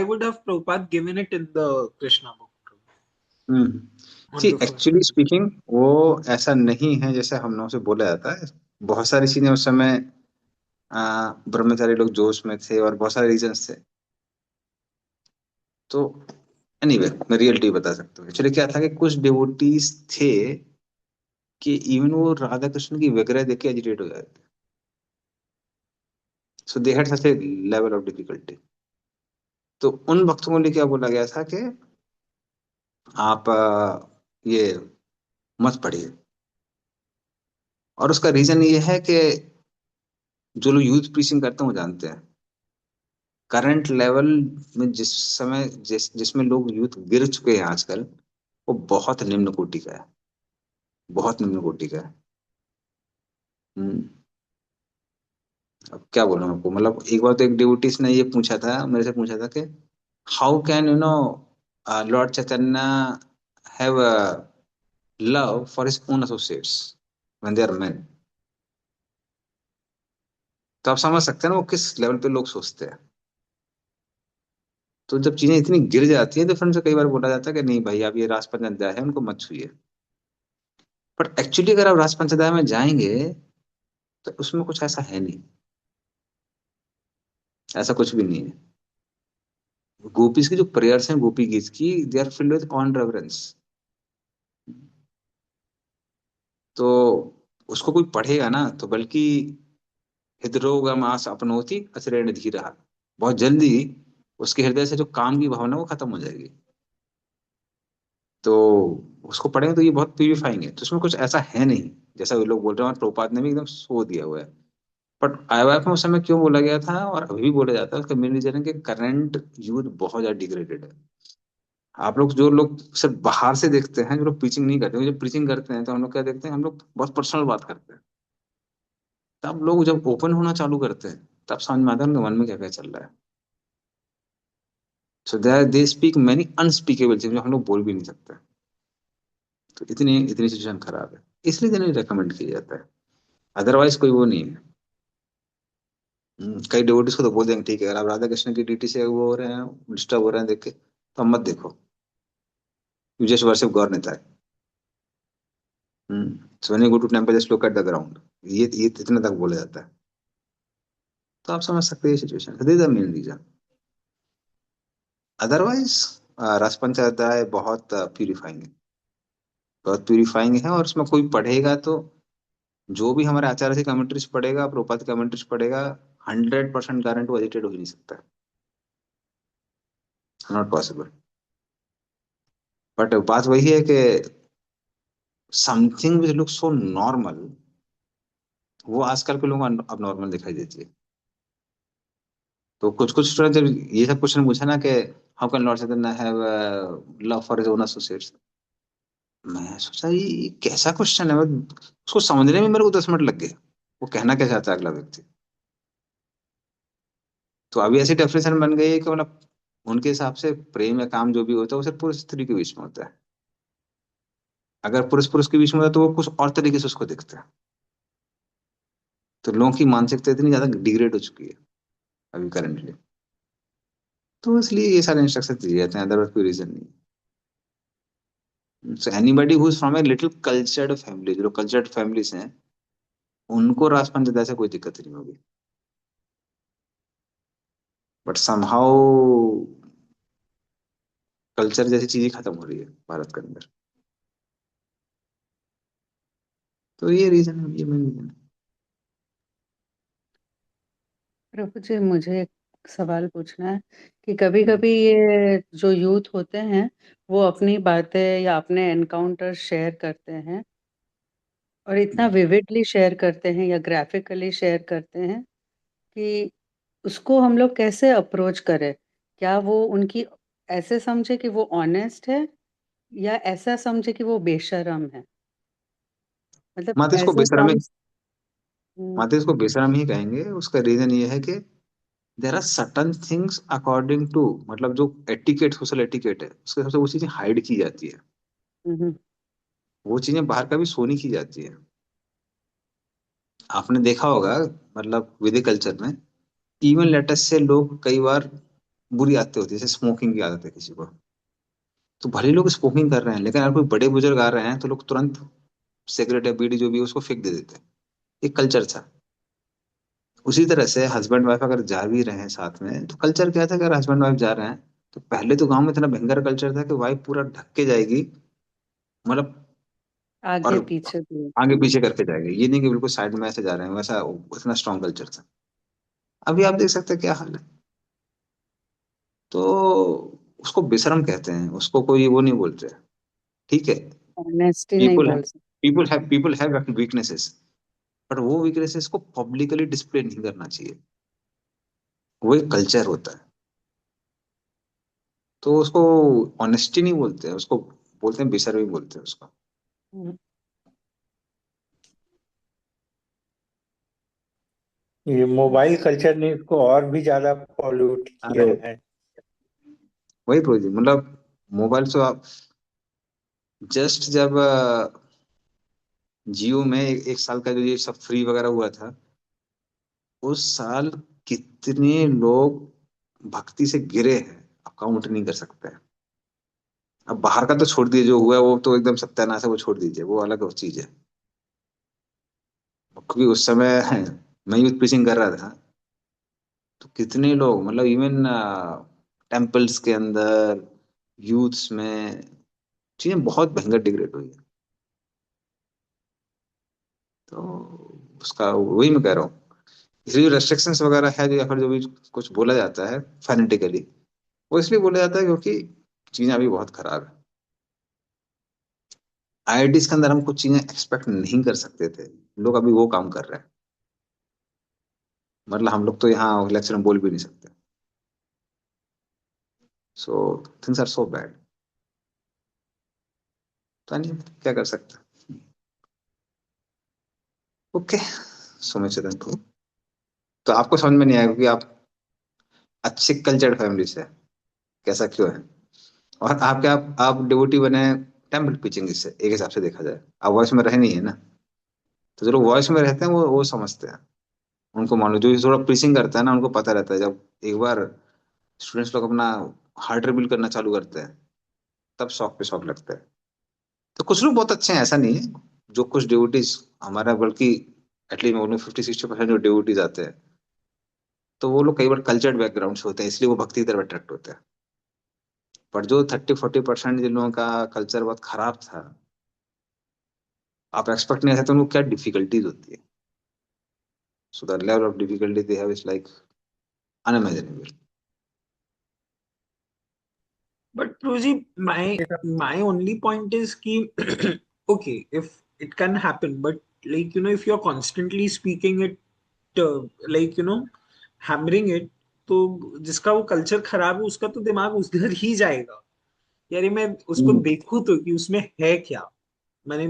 would have Prabhupada given it in the Krishna book too, hmm on see the first actually place? Speaking वो ऐसा नहीं है जैसे हम लोगों से बोला जाता है। बहुत सारी चीजें उस समय ब्रह्मचारी लोग जोश में थे, और बहुत सारे रीजंस थे। तो एनीवे, मैं रियलिटी बता सकता हूँ। एक्चुअली क्या था कि कुछ डिवोटीज थे कि इवन वो राधा कृष्ण की विग्रह देख के एजिटेट हो जाते। So they had such a level of difficulty. तो उन भक्तों को लिए क्या बोला गया था कि आप ये मत पढ़िए। और उसका रीजन ये है कि जो लोग यूथ प्रीचिंग करते हैं वो जानते हैं करंट लेवल में जिस समय जिसमें लोग यूथ गिर चुके हैं आजकल, वो बहुत निम्न कोटि का है, बहुत निम्न कोटि का है। हम्म, अब क्या बोलूं आपको, मतलब एक बार तो एक डिवोटीज ने ये पूछा था, मेरे से पूछा था कि how can Lord Chaitanya have love for his own associates when they are men. तो आप समझ सकते हैं ना वो किस लेवल पे लोग सोचते हैं। तो जब चीजें इतनी गिर जाती हैं तो फिर उनसे कई बार बोला जाता है कि नहीं भाई, आप ये राजपंच अध्याय है उनको मत छूइए। बट एक्चुअली अगर आप राजपंच अध्याय में जाएंगे तो उसमें कुछ ऐसा है नहीं, ऐसा कुछ भी नहीं है। गोपीज की जो प्रेयर्स हैं गोपी गीत की, they are filled with on reverence. तो उसको कोई पढ़ेगा ना तो बल्कि हृदरोगमास अपनोति अचरेण धीरः, बहुत जल्दी उसके हृदय से जो काम की भावना वो खत्म हो जाएगी। तो उसको पढ़ेंगे तो ये बहुत प्यूरिफाइंग है, तो उसमें कुछ ऐसा है नहीं जैसा वो लोग बोल रहे हैं, और प्रभुपाद ने भी एकदम सो दिया हुआ है। बट आईवाईएफ में उस समय क्यों बोला गया था और अभी भी बोला जाता है, उसका मेन रीजन है कि करंट यूथ बहुत ज्यादा डिग्रेडेड है। आप लोग जो लोग सिर्फ बाहर से देखते हैं, जो लोग प्रीचिंग नहीं करते, जब प्रीचिंग करते हैं तो हम लोग क्या देखते हैं, हम लोग बहुत पर्सनल बात करते हैं। तब लोग जब ओपन होना चालू करते हैं तब समझ में आता है उनके मन में क्या क्या चल रहा है। So they speak many unspeakable things जो हम लोग बोल भी नहीं सकते। तो इतनी इतनी सिचुएशन खराब है, इसलिए जनरली रेकमेंड किया जाता है। अदरवाइज कोई वो नहीं है। कई डिवोटीज को तो बोल देंगे ठीक है, अगर आप राधा कृष्ण की ड्यूटी से वो हो रहे हैं, डिस्टर्ब हो रहे हैं देख के, तो हम मत देखो, यू जस्ट वर्शिप गौर नेता है। So when you go to temple just look at the ground, ये इतना तक बोला जाता है। तो आप समझ सकते हैं situation, this is the main reason. Otherwise रसपंचायत बहुत प्यूरिफाइंग है, बहुत प्यूरिफाइंग है। और उसमें कोई पढ़ेगा तो, जो भी हमारे आचार्य से कमेंट्रीज पढ़ेगा, प्रोपात कमेंट्रीज पढ़ेगा, 100% गारंटी वो एडिटेड हो ही नहीं सकता, नॉट पॉसिबल। बट बात वही है कि something which look so normal, वो आजकल के लोगों को अब नॉर्मल दिखाई देती है। तो कुछ कुछ स्टूडेंट जब ये सब क्वेश्चन पूछा ना कि how can Lord Chaitanya have love for his own associates, मैं सोचा ये कैसा क्वेश्चन है। उसको समझने में मेरे को 10 मिनट लग गए, वो कहना क्या चाहता है अगला व्यक्ति। तो अभी ऐसी डेफिनेशन बन गई है कि मतलब उनके हिसाब से प्रेम या काम जो भी होता है वो सिर्फ पुरुष स्त्री के बीच में होता है। अगर पुरुष पुरुष के बीच में होता है तो वो कुछ और तरीके से उसको देखते हैं। तो लोगों की मानसिकता इतनी ज्यादा डिग्रेड हो चुकी है अभी करंटली। तो इसलिए ये सारे इंस्ट्रक्शन दिए जाते हैं, अदरवाइज कोई रीजन नहीं। So anybody who is from a little cultured family, जो कल्चर्ड फैमिलीज हैं, उनको राजपंच से कोई दिक्कत नहीं होगी। बट समहाउ कल्चर जैसी चीजें खत्म हो रही है भारत के अंदर। तो ये रीजन है, ये मेन रीजन है। प्रभु जी, मुझे एक सवाल पूछना है कि कभी-कभी ये जो यूथ होते हैं, वो अपनी बातें या अपने एनकाउंटर शेयर करते हैं और इतना विविडली शेयर करते हैं या ग्राफिकली शेयर करते हैं कि उसको हम लोग कैसे अप्रोच करें? क्या वो उनकी ऐसे समझे कि वो ऑनेस्ट है या ऐसा समझे कि वो बेशर्म है? मतलब माता इसको ऐसे बेशर्म ही, सम हुँ, माता इसको बेशर्म ही कहेंगे। उसका रीजन ये है कि there are certain things according to, मतलब जो एटिकेट, सोशल एटिकेट है उसके हिसाब से वो चीजें हाइड की जाती है। हुँ, हुँ, वो चीजें बाहर का भी शो नहीं की जाती है। आपने देखा होगा, मतलब वैदिक कल्चर में इवन लेटेस्ट से लोग कई बार बुरी आदतें होती है, जैसे स्मोकिंग की आदत है किसी को, तो भले ही लोग स्मोकिंग कर रहे हैं लेकिन अगर कोई बड़े बुजुर्ग आ रहे हैं तो लोग तुरंत सिगरेट या बीड़ी जो भी है उसको फेंक दे देते हैं। एक कल्चर था। उसी तरह से हस्बैंड वाइफ अगर जा भी रहे हैं साथ में तो कल्चर क्या था कि अगर हस्बैंड वाइफ जा रहे हैं तो पहले तो गांव में इतना भयंकर कल्चर था कि वाइफ पूरा ढक के जाएगी, मतलब आगे और पीछे भी। आगे पीछे करके जाएंगे, ये नहीं कि बिल्कुल साइड में ऐसे जा रहे हैं, वैसा उतना स्ट्रॉन्ग कल्चर था। अभी आप देख सकते हैं क्या हाल है। तो उसको बेशरम कहते हैं, उसको कोई वो नहीं बोलते। ठीक है, ऑनेस्टी नहीं पीपल है, बोल सकते। पीपल हैव वीकनेसेस, बट वो वीकनेसेस को पब्लिकली डिस्प्ले नहीं करना चाहिए। वो एक कल्चर होता है। तो उसको ऑनेस्टी नहीं बोलते हैं, उसको बोलते हैं बेशर्मी बोलते हैं उसको। हम्म, ये मोबाइल कल्चर ने इसको और भी ज्यादा पॉल्यूट किया अरे है। वही प्रोजेक्ट, मतलब मोबाइल से आप जस्ट जब जियो में एक साल का जो ये सब फ्री वगैरह हुआ था, उस साल कितने लोग भक्ति से गिरे हैं, आप काउंट नहीं कर सकते हैं। अब बाहर का तो छोड़ दीजिए, जो हुआ है वो तो एकदम सत्यानाश है, वो छोड़ दीजिए, वो अलग चीज है। क्योंकि उस समय मैं यूथ प्रीचिंग कर रहा था, तो कितने लोग, मतलब इवन टेम्पल्स के अंदर, यूथ्स में चीजें बहुत भयंकर डिग्रेड हुई है। तो उसका वही मैं कह रहा हूँ, इसलिए जो रेस्ट्रिक्शंस वगैरह है, जो या फिर जो भी कुछ बोला जाता है फैनेटिकली, वो इसलिए बोला जाता है क्योंकि चीजें अभी बहुत खराब है। आईआईटीज के अंदर हम कुछ चीजें एक्सपेक्ट नहीं कर सकते थे, लोग अभी वो काम कर रहे हैं। मतलब हम लोग तो यहाँ लेक्चर में बोल भी नहीं सकते। So things are so bad. तो नहीं, क्या कर सकते हैं। Okay, so much thank. तो आपको समझ में नहीं आएगा कि आप अच्छे कल्चर्ड फैमिली से हैं, कैसा क्यों है। और आप डिवोटी बने टेम्पल पिचिंग से, एक हिसाब से देखा जाए आप वॉइस में रहे नहीं है ना। तो जो लोग वॉइस में रहते हैं वो समझते हैं, उनको मान लो जो थोड़ा प्रीचिंग करता है ना, उनको पता रहता है जब एक बार स्टूडेंट्स लोग अपना हार्ट रिवील करना चालू करते हैं, तब शौक पे शौक लगता है। तो कुछ लोग बहुत अच्छे हैं, ऐसा नहीं है। जो कुछ डिवोटीज हमारा, बल्कि एटलीस्ट मैं बोलूँ 50-60% जो डिवोटीज आते हैं, तो वो लोग कई बार कल्चर्ड बैकग्राउंड से होते हैं, इसलिए वो भक्ति की तरफ अट्रैक्ट होते हैं। पर जो 30-40% जिन लोगों का कल्चर बहुत खराब था, आप एक्सपेक्ट नहीं कर सकते उनको क्या डिफिकल्टीज होती है। So the level of difficulty they have is like unimaginable. But Pruji, my only point is ki okay, if it can happen, but like if you're constantly speaking it, like hammering it, तो जिसका वो culture खराब है उसका तो दिमाग उधर ही जाएगा। यार ये मैं उसको देखूं तो कि उसमें है क्या। मैंने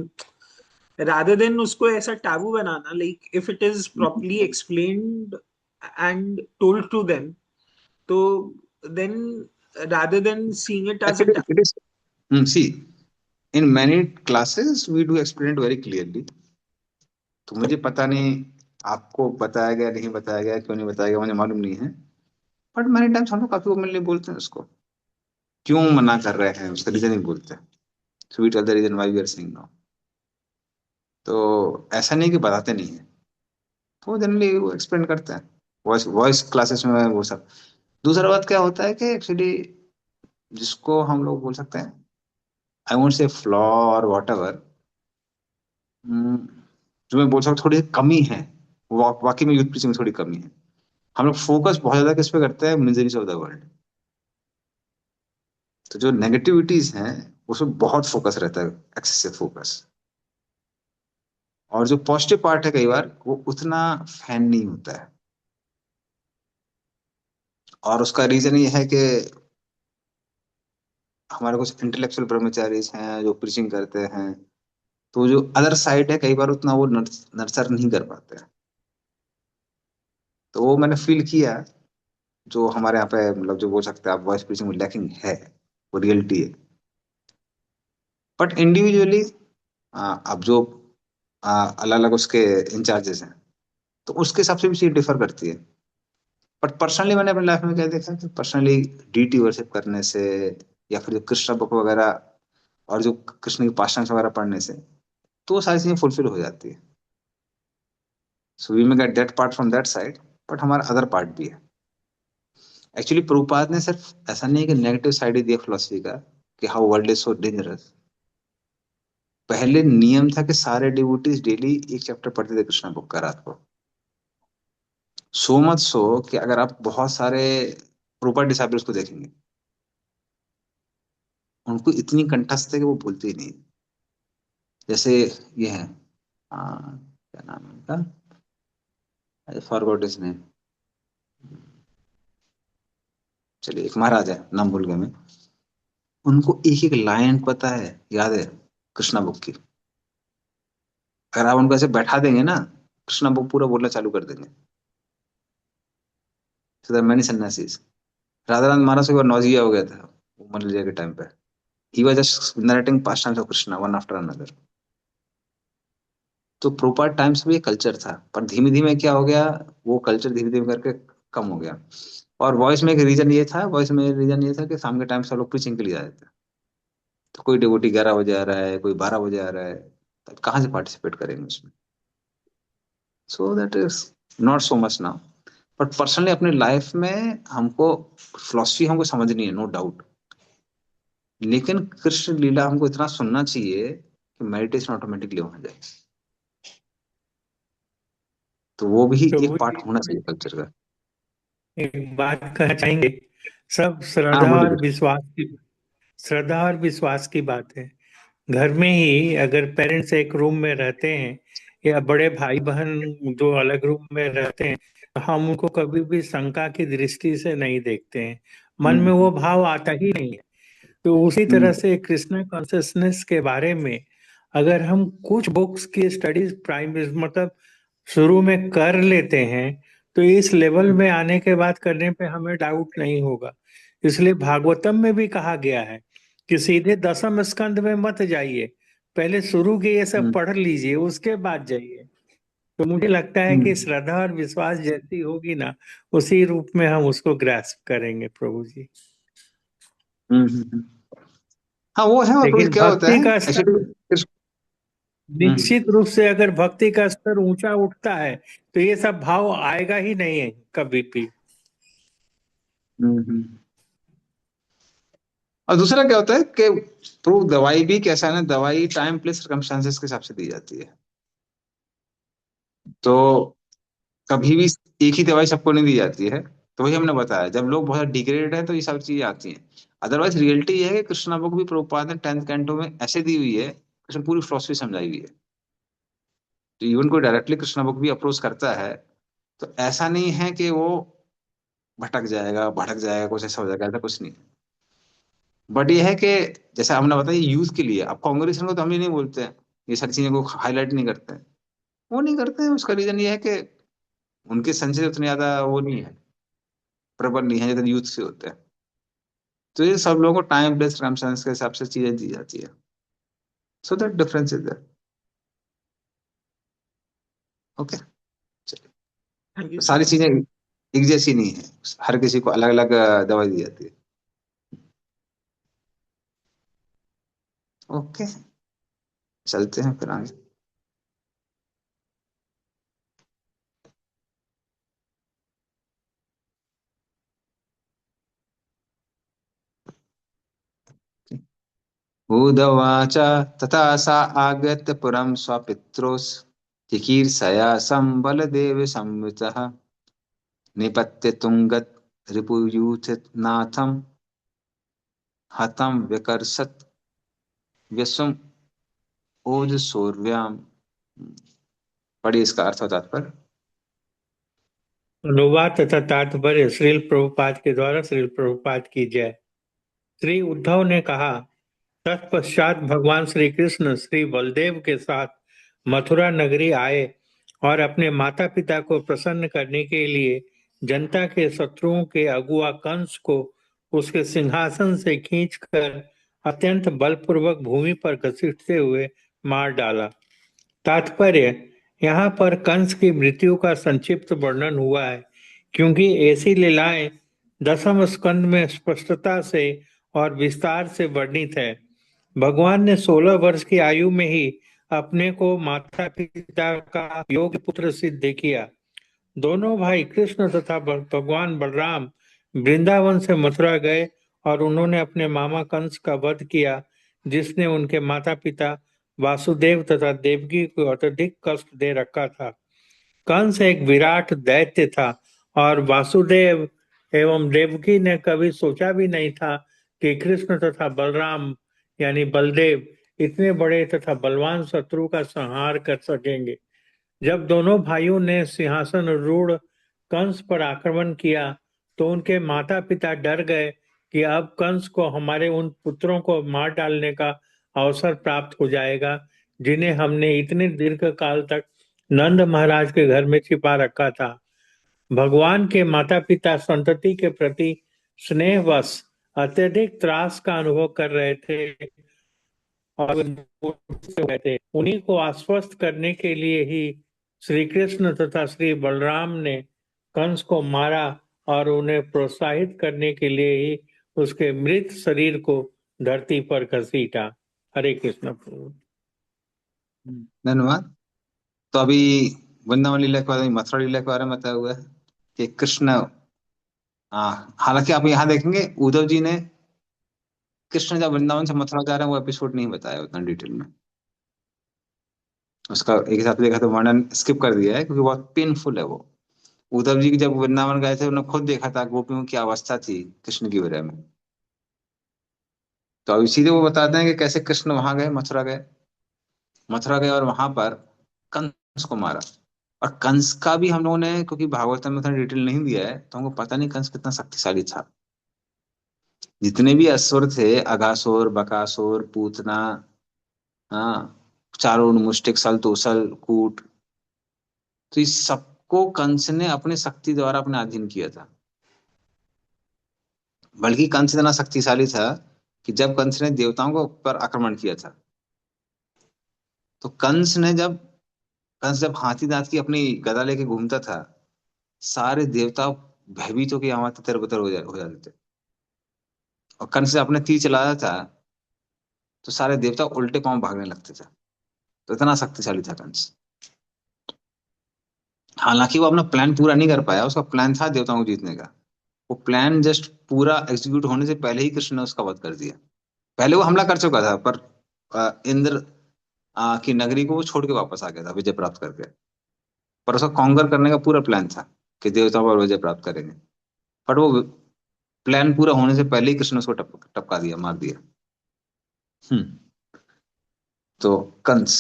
rather than उसको ऐसा taboo banana, like if it is properly explained and told to them, तो then rather than seeing it as a Actually, it is. See, in many classes we do explain it very clearly. तो मुझे पता नहीं आपको बताया गया नहीं बताया गया, क्यों नहीं बताया गया मुझे मालूम नहीं है। बट मैनी टाइम्स हम लोग काफी ओपनली बोलते हैं उसको, क्यों मना कर रहे हैं उसका रीजन ही बोलते हैं। So we tell the reason why we are saying no. तो ऐसा नहीं कि बताते नहीं है, तो वो जनरली वो एक्सप्लेन करते हैं वॉइस वॉइस क्लासेस में वो सब। दूसरा बात क्या होता है कि एक्चुअली जिसको हम लोग बोल सकते हैं, आई वोंट से फ्लॉ और वॉट एवर, जो मैं बोल सकता हूँ थोड़ी कमी है, वाकई में यूथ प्रीचिंग में थोड़ी कमी है। हम लोग फोकस बहुत ज्यादा किस पे करते हैं, मिजरीज ऑफ द वर्ल्ड। तो जो नेगेटिविटीज हैं उसमें बहुत फोकस रहता है, एक्सेसिव फोकस। और जो पॉजिटिव पार्ट है कई बार वो उतना फैन नहीं होता है। और उसका रीजन ये है कि हमारे कुछ इंटेलेक्चुअल ब्रह्मचारीज हैं जो प्रीचिंग करते हैं, तो जो अदर साइड है कई बार उतना वो नर्सर नहीं कर पाते हैं। तो वो मैंने फील किया, जो हमारे यहाँ पे मतलब जो बोल सकते हैं आप वॉइस प्रीचिंग में लैकिंग है, वो रियलिटी है। बट इंडिविजुअली अब जो अलग अलग उसके इंचार्जेस हैं, तो उसके हिसाब से भी चीज डिफर करती है। बट पर्सनली मैंने अपनी लाइफ में क्या देखा कि पर्सनली डीटी वर्शिप करने से, या फिर जो कृष्ण बुक वगैरह और जो कृष्ण की पास्टर्स वगैरह पढ़ने से, तो वो सारी चीजें फुलफिल हो जाती है। So we may get that part from that side, but हमारा अदर पार्ट भी है। एक्चुअली प्रभुपाद ने सिर्फ ऐसा नहीं है कि नेगेटिव साइड ही दिया फिलोसफी का, कि how world is so dangerous. पहले नियम था कि सारे डिवोटीज डेली एक चैप्टर पढ़ते थे कृष्णा बुक का रात को। सो मच सो कि अगर आप बहुत सारे प्रॉपर डिसाइपल्स को देखेंगे, उनको इतनी कंठस्थ है कि वो भूलते ही नहीं। जैसे ये है, क्या नाम है उनका, आई फॉरगॉट हिज नेम, चलिए एक महाराज है, नाम भूल गया मैं। उनको एक एक लाइन पता है, याद है कृष्णा बुक की। अगर आप उनको ऐसे बैठा देंगे ना, कृष्णा बुक पूरा बोलना चालू कर देंगे। So there are many sannyasis. Radharam महाराज को एक बार नौजिया हो गया था वो मलेरिया के टाइम पे। He was just narrating past of Krishna one after another. तो प्रोपर टाइम्स में ये कल्चर था, पर धीमे धीमे क्या हो गया, वो कल्चर धीरे धीरे करके कम हो गया। और वॉइस में एक रीजन ये था, वॉइस में रीजन ये था कि शाम के टाइम सब लोग प्रीचिंग के लिए आ जाते थे। तो कोई डिवोटी 11 बजे आ रहा है, कोई 12 बजे आ रहा है, तो कहाँ से पार्टिसिपेट करेंगे उसमें। So that is not so much now. But personally अपने लाइफ में हमको फिलोसफी हमको समझनी है, नो डाउट। लेकिन कृष्ण लीला हमको इतना सुनना चाहिए कि मेडिटेशन ऑटोमेटिकली हो जाए। तो वो भी प्रभु एक पार्ट जी, होना चाहिए कल्चर का। एक बात कहना चाहेंगे। सब हाँ श्रद्धा बोलिए और कृष्ण। विश्वास की, श्रद्धा और विश्वास की बात है। घर में ही अगर पेरेंट्स एक रूम में रहते हैं या बड़े भाई बहन दो अलग रूम में रहते हैं, तो हम उनको कभी भी शंका की दृष्टि से नहीं देखते हैं, मन में हम्म वो भाव आता ही नहीं है। तो उसी तरह हम्म से कृष्णा कॉन्शियसनेस के बारे में अगर हम कुछ बुक्स की स्टडीज प्राइम मतलब शुरू में कर लेते हैं, तो इस लेवल में आने के बाद करने पे हमें डाउट नहीं होगा। इसलिए भागवतम में भी कहा गया है कि सीधे दसम स्कंद में मत जाइए, पहले शुरू के ये सब हम्म पढ़ लीजिए, उसके बाद जाइए। तो मुझे लगता है कि हम्म श्रद्धा और विश्वास जैसी होगी ना, उसी रूप में हम उसको ग्रास्प करेंगे प्रभु जी। हम्म। हाँ वो है, और कुछ लेकिन क्या होता भक्ति है का स्तर, एक्चुअली। हम्म निश्चित रूप से अगर भक्ति का स्तर ऊंचा उठता है तो ये सब भाव आएगा ही नहीं है कभी भी। हम्म। और दूसरा क्या होता है कि प्रूफ दवाई भी कैसा है ना, दवाई टाइम प्लेस सर्कमस्टांसेस के हिसाब से दी जाती है। तो कभी भी एक ही दवाई सबको नहीं दी जाती है। तो वही हमने बताया, जब लोग बहुत डिग्रेडेड है तो ये सब चीजें आती हैं। अदरवाइज रियलिटी ये है कि कृष्णा बुक भी प्रभुपाद ने 10th कैंटो में ऐसे दी हुई है, उसमें पूरी फिलोसफी समझाई हुई है। तो इवन कोई डायरेक्टली कृष्णा बुक भी अप्रोच करता है, तो ऐसा नहीं है कि वो भटक जाएगा, भटक जाएगा, कुछ ऐसा हो जाएगा, ऐसा कुछ नहीं। बट ये है कि जैसा हमने बताया यूथ के लिए, अब कांग्रेसन को तो हम ये नहीं बोलते हैं, ये सारी चीजों को हाईलाइट नहीं करते हैं। वो नहीं करते हैं, उसका रीजन ये है कि उनके संचय उतने ज्यादा वो नहीं है, प्रबल नहीं है जितने यूथ से होते हैं। तो ये सब लोगों को टाइम प्लेस सर्कमस्टेंस के हिसाब से चीजें दी जाती है। So that difference is there. Okay, चलिए। Thank you तो so सारी much. चीजें एक जैसी नहीं है, हर किसी को अलग अलग दवाई दी जाती है। ओके, चलते हैं फिर आगे। उवाच तथा सा आगत्य पुरं स्वपित्रोस् चिकीर्षया संबलदेव संयुतः निपत्य तुंगत रिपुयूथ नाथम हतम विकर्षत व्यसुम ओज सौर्व्याम। पढ़िए इसका अर्थ और तात्पर्य। अनुवाद तथा तात्पर्य श्रील प्रभुपाद के द्वारा। श्रील प्रभुपाद की जय। श्री उद्धव ने कहा, तत्पश्चात भगवान श्री कृष्ण श्री बलदेव के साथ मथुरा नगरी आए और अपने माता पिता को प्रसन्न करने के लिए जनता के शत्रुओं के अगुआ कंस को उसके सिंहासन से खींचकर अत्यंत बलपूर्वक भूमि पर घसीटते हुए मार डाला। तात्पर्य, यहाँ पर कंस की मृत्यु का संक्षिप्त वर्णन हुआ है, क्योंकि ऐसी लीलाएं दसम स्कंद में स्पष्टता से और विस्तार से वर्णित है। भगवान ने 16 वर्ष की आयु में ही अपने को माता पिता का योग्य पुत्र सिद्ध किया। दोनों भाई कृष्ण तथा भगवान बलराम वृंदावन से मथुरा गए और उन्होंने अपने मामा कंस का वध किया, जिसने उनके माता पिता वासुदेव तथा देवकी को अत्यधिक कष्ट दे रखा था। कंस एक विराट दैत्य था और वासुदेव एवं देवकी ने कभी सोचा भी नहीं था कि कृष्ण तथा बलराम यानी बलदेव इतने बड़े तथा बलवान शत्रु का संहार कर सकेंगे। जब दोनों भाइयों ने सिंहासन रूढ़ कंस पर आक्रमण किया तो उनके माता पिता डर गए कि अब कंस को हमारे उन पुत्रों को मार डालने का अवसर प्राप्त हो जाएगा जिन्हें हमने इतने दीर्घ काल तक नंद महाराज के घर में छिपा रखा था। भगवान के माता पिता संतति के प्रति स्नेहवश अत्यधिक त्रास का अनुभव कर रहे थे और वे मूर्छित हो गए थे। उन्हीं को आश्वस्त करने के लिए ही श्री कृष्ण तथा श्री बलराम ने कंस को मारा और उन्हें प्रोत्साहित करने के लिए ही उसके मृत शरीर को धरती पर घसीटा। हरे कृष्ण प्रभु। धन्यवाद। तो अभी वृंदावन लीला के बारे में, मथुरा लीला के बारे में बताया हुआ है कि कृष्ण, हालांकि आप यहाँ देखेंगे उद्धव जी ने कृष्ण जब वृंदावन से मथुरा जा रहे हैं वो एपिसोड नहीं बताया उतना डिटेल में। उसका एक हिसाब से देखा तो वर्णन स्किप कर दिया है क्योंकि बहुत पेनफुल है वो। उद्धव जी की जब वृंदावन गए थे उन्होंने खुद देखा था गोपियों की अवस्था थी कृष्ण की वजह में। तो अभी सीधे वो बताते हैं कि कैसे कृष्ण वहां गए, मथुरा गए और वहां पर कंस को मारा। और कंस का भी हम लोगों ने, क्योंकि भागवत में उतना डिटेल नहीं दिया है तो हमको पता नहीं कंस कितना शक्तिशाली था। जितने भी असुर थे, अघासुर, बकासुर, पूतना, हाँ, चारों मुष्टिक, सल, तोसल, कूट, तो इस सबको कंस ने अपने शक्ति द्वारा अपने अधीन किया था। बल्कि कंस इतना शक्तिशाली था कि जब कंस ने देवताओं के ऊपर आक्रमण किया था तो कंस जब हाथी दांत की अपनी गदा लेके घूमता था, सारे देवता भयभीत होकर यहाँ तितर बितर हो जाते थे। और कंस जब अपने तीर चलाता था तो सारे देवता उल्टे पांव भागने लगते थे। तो इतना शक्तिशाली था कंस। हालांकि वो अपना प्लान पूरा नहीं कर पाया, उसका प्लान था देवताओं को जीतने का। वो प्लान जस्ट पूरा एग्जीक्यूट होने से पहले ही कृष्ण ने उसका वध कर दिया। पहले वो हमला कर चुका था पर इंद्र की नगरी को वो छोड़ के वापस आ गया था विजय प्राप्त करके। पर उसका कॉन्कर करने का पूरा प्लान था कि देवताओं पर विजय प्राप्त करेंगे। बट वो प्लान पूरा होने से पहले ही कृष्ण ने उसको टपका दिया, मार दिया। हम्म। तो कंस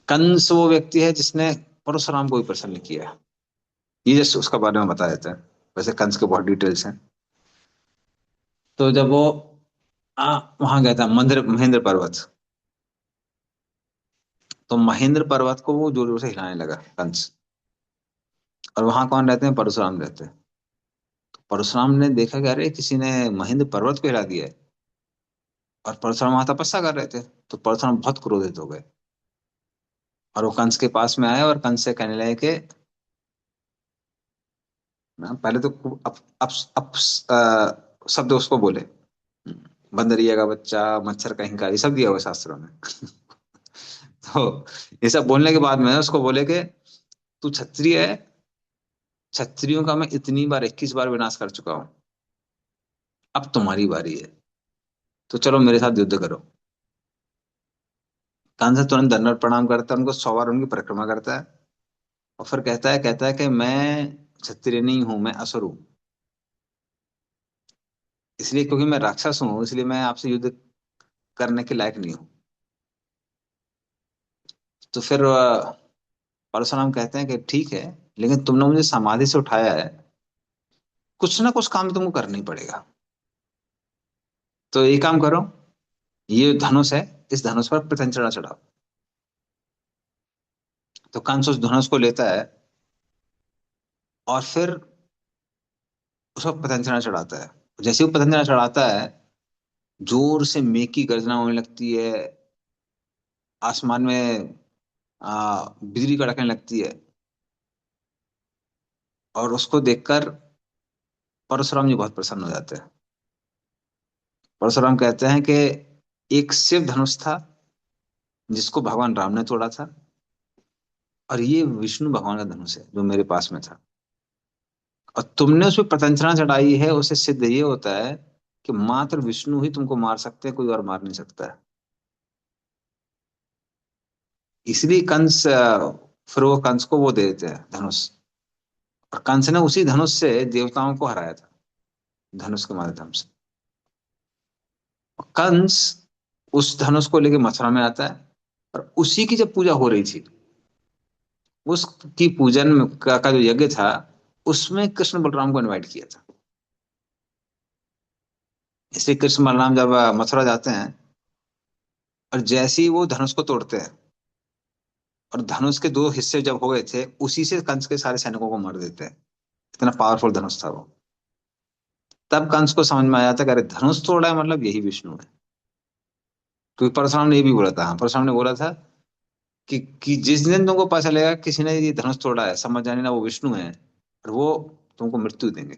कंस वो व्यक्ति है जिसने परशुराम को भी प्रसन्न किया है। ये जस्ट उसका बारे में बता देते हैं। वैसे कंस के बहुत डिटेल्स हैं। तो जब वो वहां गया था महेंद्र पर्वत, तो महेंद्र पर्वत को वो जोर जोर से हिलाने लगा कंस। और वहां कौन रहते हैं? परशुराम रहते हैं। तो परशुराम ने देखा कि अरे किसी ने महेंद्र पर्वत को हिला दिया है। और परशुराम वहां तपस्या कर रहे थे तो परशुराम बहुत क्रोधित हो गए और वो कंस के पास में आए और कंस से कहने लगे कि पहले तो शब्द उसको बोले, बंदरिया का बच्चा, मच्छर का हिंकार, ये सब दिया हुआ है शास्त्रों में। तो ये सब बोलने के बाद में उसको बोले कि तू क्षत्रिय है, क्षत्रियों का मैं इतनी बार 21 बार विनाश कर चुका हूं, अब तुम्हारी बारी है, तो चलो मेरे साथ युद्ध करो। कंस तुरंत दंडवत प्रणाम करता है, उनको 100 बार उनकी परिक्रमा करता है और फिर कहता है कि मैं क्षत्रिय नहीं हूं, मैं असुर हूं। इसलिए क्योंकि मैं राक्षस हूं इसलिए मैं आपसे युद्ध करने के लायक नहीं हूं। तो फिर परशुराम कहते हैं कि ठीक है, लेकिन तुमने मुझे समाधि से उठाया है, कुछ ना कुछ काम तुमको करना ही पड़ेगा। तो एक काम करो, ये धनुष है, इस धनुष पर पतंजलि चढ़ाओ। तो कंस उस धनुष को लेता है और फिर उसको पतंजलि चढ़ाता है। जैसे वो पतंजलि चढ़ाता है जोर से मेघ की गर्जना होने लगती है, आसमान में बिजली कड़कने लगती है। और उसको देखकर परशुराम जी बहुत प्रसन्न हो जाते हैं। परशुराम कहते हैं कि एक शिव धनुष था जिसको भगवान राम ने तोड़ा था, और ये विष्णु भगवान का धनुष है जो मेरे पास में था, और तुमने उस पर प्रत्यंचा चढ़ाई है। उससे सिद्ध ये होता है कि मात्र विष्णु ही तुमको मार सकते हैं, कोई और मार नहीं सकता है। इसलिए कंस फिर वो कंस को वो दे देते हैं धनुष, और कंस ने उसी धनुष से देवताओं को हराया था, धनुष के माध्यम से। कंस उस धनुष को लेके मथुरा में आता है, और उसी की जब पूजा हो रही थी, उसकी पूजन का जो यज्ञ था, उसमें कृष्ण बलराम को इनवाइट किया था। इसलिए कृष्ण बलराम जब मथुरा जाते हैं, और जैसे ही वो धनुष को तोड़ते हैं, और धनुष के दो हिस्से जब हो गए थे, उसी से कंस के सारे सैनिकों को मार देते हैं। इतना पावरफुल धनुष था वो। तब कंस को समझ में आया था कि अरे धनुष तोड़ा है मतलब यही विष्णु है। क्योंकि परशुराम ने ये भी बोला था, हाँ, परशुराम ने बोला था कि जिस दिन तुमको पता चलेगा किसी ने ये धनुष तोड़ा है, समझ जाने ना वो विष्णु है, और वो तुमको मृत्यु देंगे।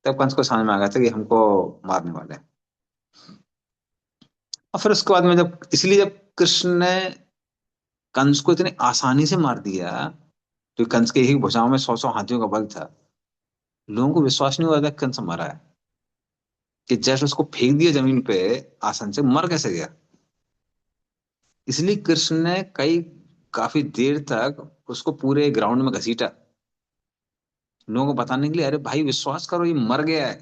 तब कंस को समझ में आ गया था कि हमको मारने वाले हैं। और फिर उसके बाद में जब, इसलिए जब कृष्ण ने कंस को इतनी आसानी से मार दिया, तो कंस के ही भुजाओं में 100-100 हाथियों का बल था, लोगों को विश्वास नहीं हुआ था कि कंस मरा है। कि जैसे उसको फेंक दिया जमीन पे आसन से, मर कैसे गया। इसलिए कृष्ण ने काफी देर तक उसको पूरे ग्राउंड में घसीटा, लोगों को बताने के लिए, अरे भाई विश्वास करो ये मर गया है।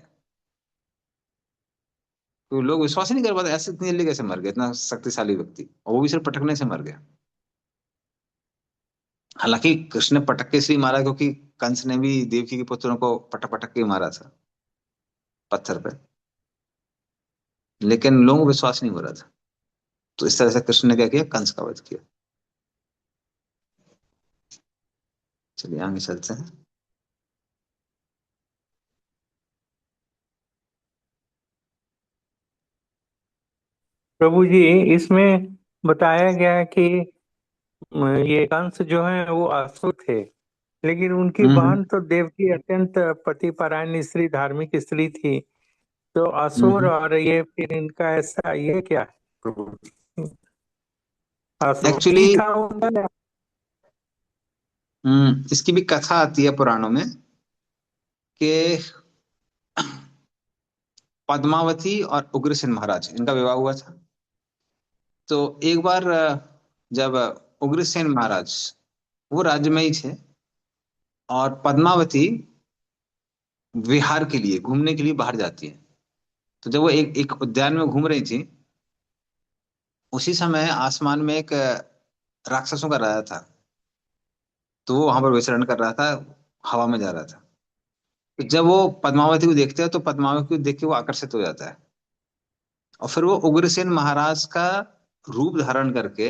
तो लोग विश्वास ही नहीं कर पाते, ऐसे इतनी जल्दी कैसे मर गया इतना शक्तिशाली व्यक्ति, और वो भी सिर्फ पटकने से मर गया। हालांकि कृष्ण ने पटक के इसलिए मारा क्योंकि कंस ने भी देवकी के पुत्रों को पटक पटक के मारा था पत्थर पे, लेकिन लोगों को विश्वास नहीं हो रहा था। तो इस तरह से कृष्ण ने क्या किया, कंस का वध किया। चलिए आगे चलते हैं। प्रभु जी, इसमें बताया गया है कि ये कंस जो है वो असुर थे, लेकिन उनकी हम्म बहन तो देवकी अत्यंत पतिपरायण स्त्री, धार्मिक स्त्री थी। तो असुर हम्म और ये फिर इनका ऐसा ये क्या है प्रभु जी? असुर एक्चुअली ही था उनका? इसकी भी कथा आती है पुराणों में कि पद्मावती और उग्रसेन महाराज, इनका विवाह हुआ था। तो एक बार जब उग्रसेन महाराज, वो राज्य में ही थे, और पद्मावती विहार के लिए, घूमने के लिए बाहर जाती है। तो जब वो एक एक उद्यान में घूम रही थी, उसी समय आसमान में एक राक्षसों का राजा था। तो वो वहां पर विचरण कर रहा था, हवा में जा रहा था। तो जब वो पद्मावती को देखते हैं, तो पद्मावती को देख के वो आकर्षित हो जाता है, और फिर वो उग्रसेन महाराज का रूप धारण करके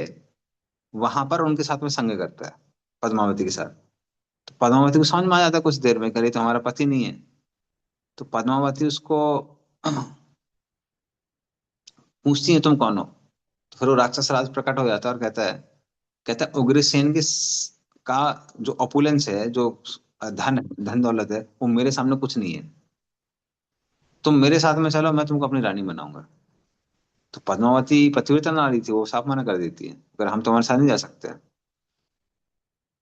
वहां पर उनके साथ में संग करता है, पद्मावती के साथ। तो पद्मावती को समझ में आ जाता है कुछ देर में, करे तो हमारा पति नहीं है। तो पद्मावती उसको पूछती है तुम कौन हो। तो फिर वो राक्षस राज प्रकट हो जाता है और कहता है उग्रसेन का जो ऑपुलेंस है, जो धन धन दौलत है, वो मेरे सामने कुछ नहीं है। तुम मेरे साथ में चलो, मैं तुमको अपनी रानी बनाऊंगा। तो पद्मावती पतिव्रता नारी थी, वो साफ मना कर देती है, अगर हम तुम्हारे साथ नहीं जा सकते।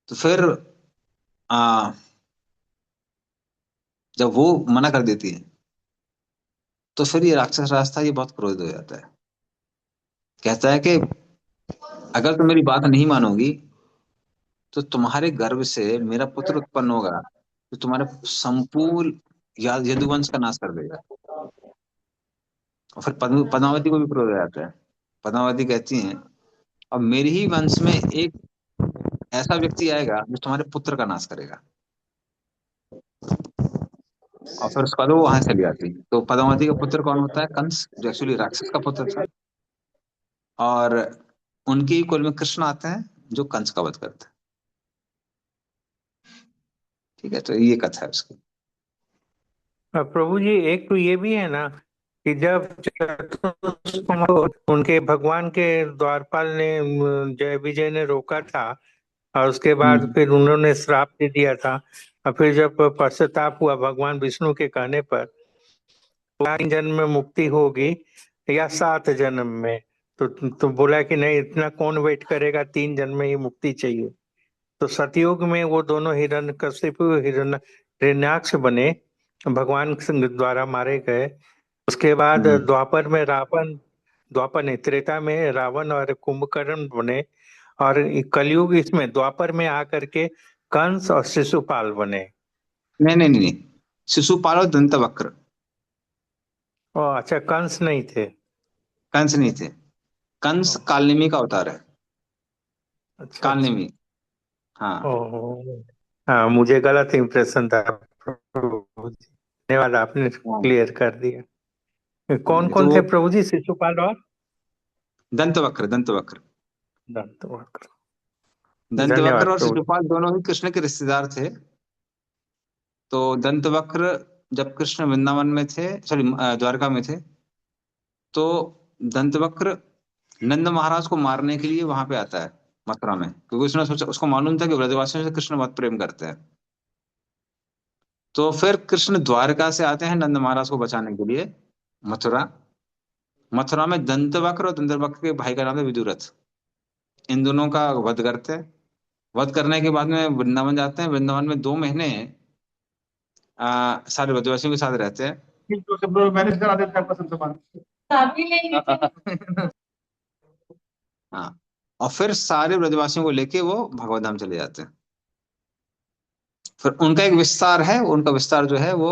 तो फिर आ, जब वो मना कर देती है, तो फिर ये राक्षस रास्ता ये बहुत क्रोधित हो जाता है। कहता है कि अगर तुम मेरी बात नहीं मानोगी, तो तुम्हारे गर्भ से मेरा पुत्र उत्पन्न होगा, तो तुम्हारे संपूर्ण यदुवंश का नाश कर देगा। और फिर पद्मावती को भी क्रोध आ जाता है। पद्मावती कहती हैं, अब मेरे ही वंश में एक ऐसा व्यक्ति आएगा जो तुम्हारे पुत्र का नाश करेगा। और फिर उसके बाद वो वहां चली जाती है। तो पद्मावती का पुत्र कौन होता है, कंस, जो एक्चुअली राक्षस का पुत्र था। और उनके ही कुल में कृष्ण आते हैं, जो कंस का वध करते हैं। ठीक है, तो ये कथा है उसकी। प्रभु जी, एक तो ये भी है ना कि जब चतुष्कोण को उनके भगवान के द्वारपाल ने जय विजय ने रोका था, और उसके बाद हम्म फिर उन्होंने श्राप दे दिया था। और फिर जब पश्चाताप हुआ भगवान विष्णु के कहने पर, 3 जन्म में मुक्ति होगी या 7 जन्म में, तो बोला कि नहीं, इतना कौन वेट करेगा, 3 जन्म में ही मुक्ति चाहिए। तो सतयुग में वो दोनों हिरण्यकशिपु हिरण्याक्ष बने, भगवान सिंह द्वारा मारे गए। उसके बाद हम्म द्वापर में रावण, द्वापर नहीं, त्रेता में रावण और कुंभकर्ण बने। और कलयुग इसमें द्वापर में आकर के कंस और शिशुपाल बने। नहीं नहीं नहीं नहीं, शिशुपाल और दंतवक्र। ओ अच्छा, कंस नहीं थे। कंस नहीं थे। कंस ओ, कालनेमी का अवतार है। अच्छा अच्छा। कालनेमी। हाँ। ओ हाँ, मुझे गलत इंप्रेशन था प्रभु जी। धन्यवाद, आपने हाँ। क्लियर कर दिया। कौन तो कौन वो थे प्रभु जी, शिशुपाल और दंतवक्र, दंतवक्र। दंतवक्र। दंतवक्र धन्यवाद और प्रभु जी। शिशुपाल दोनों ही कृष्ण के रिश्तेदार थे। तो दंतवक्र जब कृष्ण वृंदावन में थे, सॉरी द्वारका में थे, तो दंतवक्र नंद महाराज को मारने के लिए वहां पे आता है मथुरा में, क्योंकि उसने सोचा, उसको मालूम था कि ब्रजवासियों से कृष्ण बहुत प्रेम करते हैं। तो फिर कृष्ण द्वारका से आते हैं नंद महाराज को बचाने के लिए मथुरा। मथुरा में दंतवक्र और दंतवक्र के भाई का नाम है विदुरथ। इन दोनों का वध करते हैं। वध करने के बाद में वृंदावन जाते हैं। वृंदावन में 2 महीने सारे ब्रजवासियों के साथ रहते हैं। मैनेज करा देते हैं आपका सामान। हाँ। और फिर सारे ब्रजवासियों को लेके वो भगवत धाम चले जाते हैं। फिर उनका एक विस्तार है, उनका विस्तार जो है वो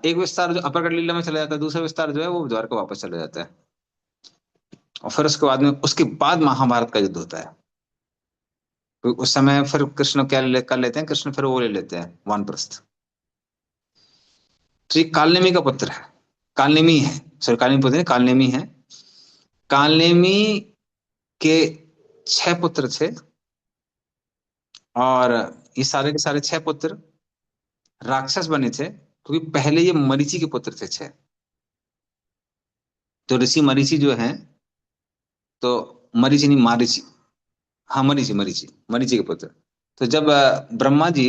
एक विस्तार जो अपरकट लीला में चला जाता है, दूसरा विस्तार जो है वो द्वारका वापस चला जाता है। और फिर उसके बाद महाभारत का युद्ध होता है। तो उस समय फिर कृष्ण क्या कर लेते हैं, कृष्ण फिर वो ले लेते हैं वानप्रस्थ। तो ये कालनेमी का पुत्र है। कालनेमी है, सॉरी कालनेमी पुत्र नहीं, कालनेमी है। कालनेमी के 6 पुत्र थे। और ये सारे के सारे 6 पुत्र राक्षस बने थे, क्योंकि पहले ये मरीचि के पुत्र थे 6। तो ऋषि मरीचि जो हैं, तो मरीचि नहीं, मारीचि। हाँ, मरीचि मरीचि मरीचि के पुत्र। तो जब ब्रह्मा जी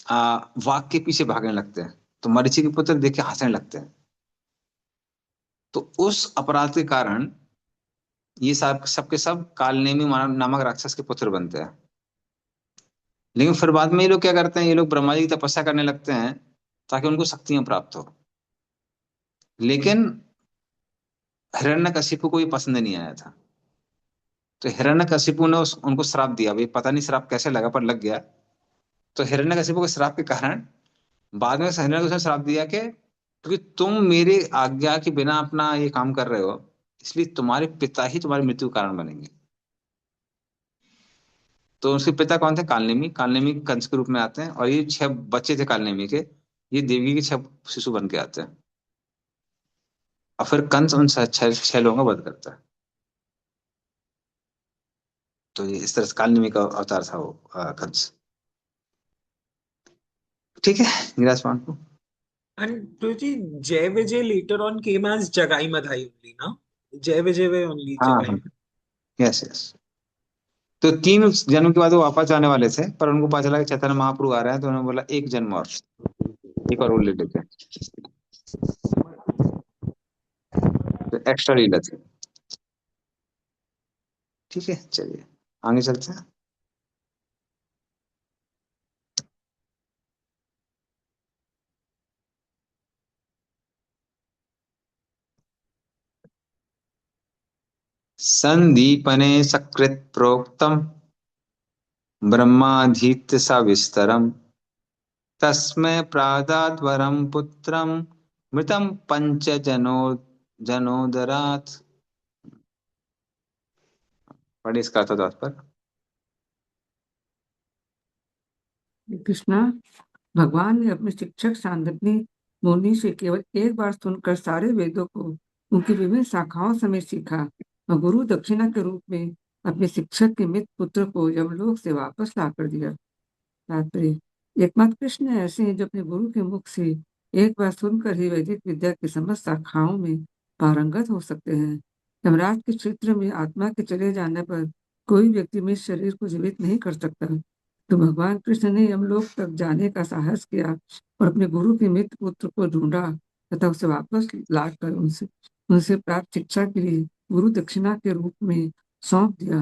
वाघ के पीछे भागने लगते हैं, तो मरीचि के पुत्र देख के हंसने लगते हैं। तो उस अपराध के कारण ये सब सबके सब कालनेमी नामक राक्षस के पुत्र बनते हैं। लेकिन फिर बाद में ये लोग क्या करते हैं, ये लोग ब्रह्मा जी की तपस्या करने लगते हैं ताकि उनको शक्तियां प्राप्त हो। लेकिन हिरण्यकशिपु को ये पसंद नहीं आया था। तो हिरण्यकशिपु ने उनको श्राप दिया। भाई पता नहीं श्राप कैसे लगा, पर लग गया। तो हिरण्यकशिपु के श्राप के कारण बाद में हिरण्यकशिपु ने श्राप दिया कि क्योंकि तुम मेरे आज्ञा के बिना अपना ये काम कर रहे हो, इसलिए तुम्हारे पिता ही तुम्हारी मृत्यु का कारण बनेंगे। तो उसके पिता कौन थे, कालनेमी। कालनेमी कंस के रूप में आते हैं, और ये 6 बच्चे थे कालनेमी के। ये देवी के 6 शिशु बन के आते हैं। और फिर कंस उन 6 लोगों का वध करता है। तो ये इस तरह से कालनेमी का अवतार था वो कंस। ठीक है, नीरज पांडु को। And Priti, Jai Vijay later on came as Jagai Madhai only, no? Jai Vijay were only हाँ Jagai. हाँ, यस यस। तो 3 जन्म के बाद वो वापस आने वाले थे, पर उनको पता चला कि चैतन्य महाप्रभु आ रहे हैं, तो उन्होंने बोला एक जन्म और, एक और ले लेते हैं। तो एक्स्ट्रा लीला थी। ठीक है, चलिए आगे चलते हैं। संदीपने सकृत प्रोक्तम ब्रह्माधीत्य सविस्तरम तस्मै प्रादाद्वरम पुत्रम मृतम पंच जनोदरात्। पढ़िए इसका अर्थ तात्पर्य। कृष्णा, भगवान ने अपने शिक्षक सांदीपनि मुनि से केवल एक बार सुनकर सारे वेदों को उनकी विभिन्न शाखाओं समेत सीखा और गुरु दक्षिणा के रूप में अपने शिक्षक के मित्र पुत्र को यमलोक से वापस ला कर दिया। तात्पर्य, एकमात्र कृष्ण ऐसे हैं जो अपने गुरु के मुख से एक बार सुनकर ही वैदिक विद्या की समस्त शाखाओं में पारंगत हो सकते हैं। यमराज के क्षेत्र में आत्मा के चले जाने पर कोई व्यक्ति में शरीर को जीवित नहीं कर सकता। तो भगवान कृष्ण ने यमलोक तक जाने का साहस किया और अपने गुरु के मित्र पुत्र को ढूंढा तथा उसे वापस लाकर उनसे उनसे प्राप्त शिक्षा के लिए गुरु दक्षिणा के रूप में सौंप दिया।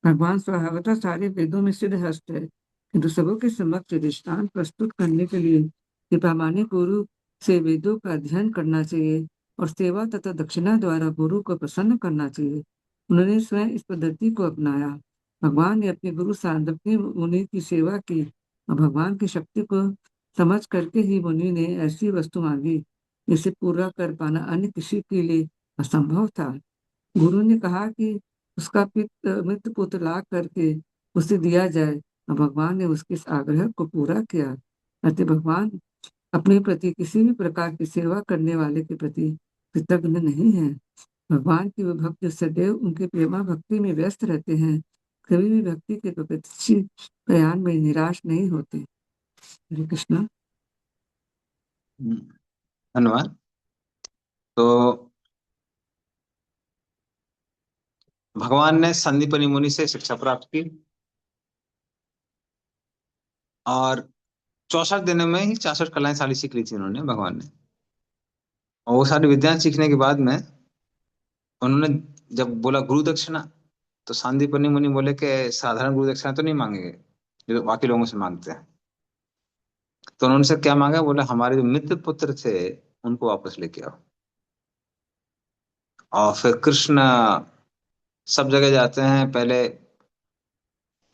भगवान स्वभावतः सारे वेदों में सिद्धहस्त है, किंतु सबों के समक्ष दृष्टांत प्रस्तुत करने के लिए कृपा माने गुरु से वेदों का अध्ययन करना चाहिए और सेवा तथा दक्षिणा द्वारा गुरु को प्रसन्न करना चाहिए। उन्होंने स्वयं इस पद्धति को अपनाया। भगवान ने अपने गुरु सांदीपनि मुनि की सेवा की और भगवान की शक्ति को समझ करके ही मुनि ने ऐसी वस्तु मांगी जिसे पूरा कर पाना अन्य किसी के लिए असंभव था। गुरु ने कहा कि उसका मृत पुत्र ला करके उसे दिया जाए और भगवान ने उसके इस आग्रह को पूरा किया। अतः भगवान अपने प्रति किसी भी प्रकार की सेवा करने वाले के प्रति कृतज्ञ नहीं है। भगवान के वे भक्त सदैव उनके प्रेमा भक्ति में व्यस्त रहते हैं, कभी भी भक्ति के प्रगतिशील प्रयाण में निराश नहीं होते। हरे कृष्णा। धन्यवाद। तो भगवान ने संदीपनि मुनि से शिक्षा प्राप्त की और 64 दिनों में ही 66 कलाएं सारी सीख ली थी उन्होंने, भगवान ने। और वो सारी विद्याएं सीखने के बाद में उन्होंने जब बोला गुरु दक्षिणा, तो सांदीपनि मुनि बोले कि साधारण गुरु दक्षिणा तो नहीं मांगेंगे जो बाकी लोगों से मांगते हैं। तो उन्होंने से क्या मांगा, बोले हमारे जो मित्र पुत्र थे उनको वापस लेके आओ। और फिर कृष्ण सब जगह जाते हैं, पहले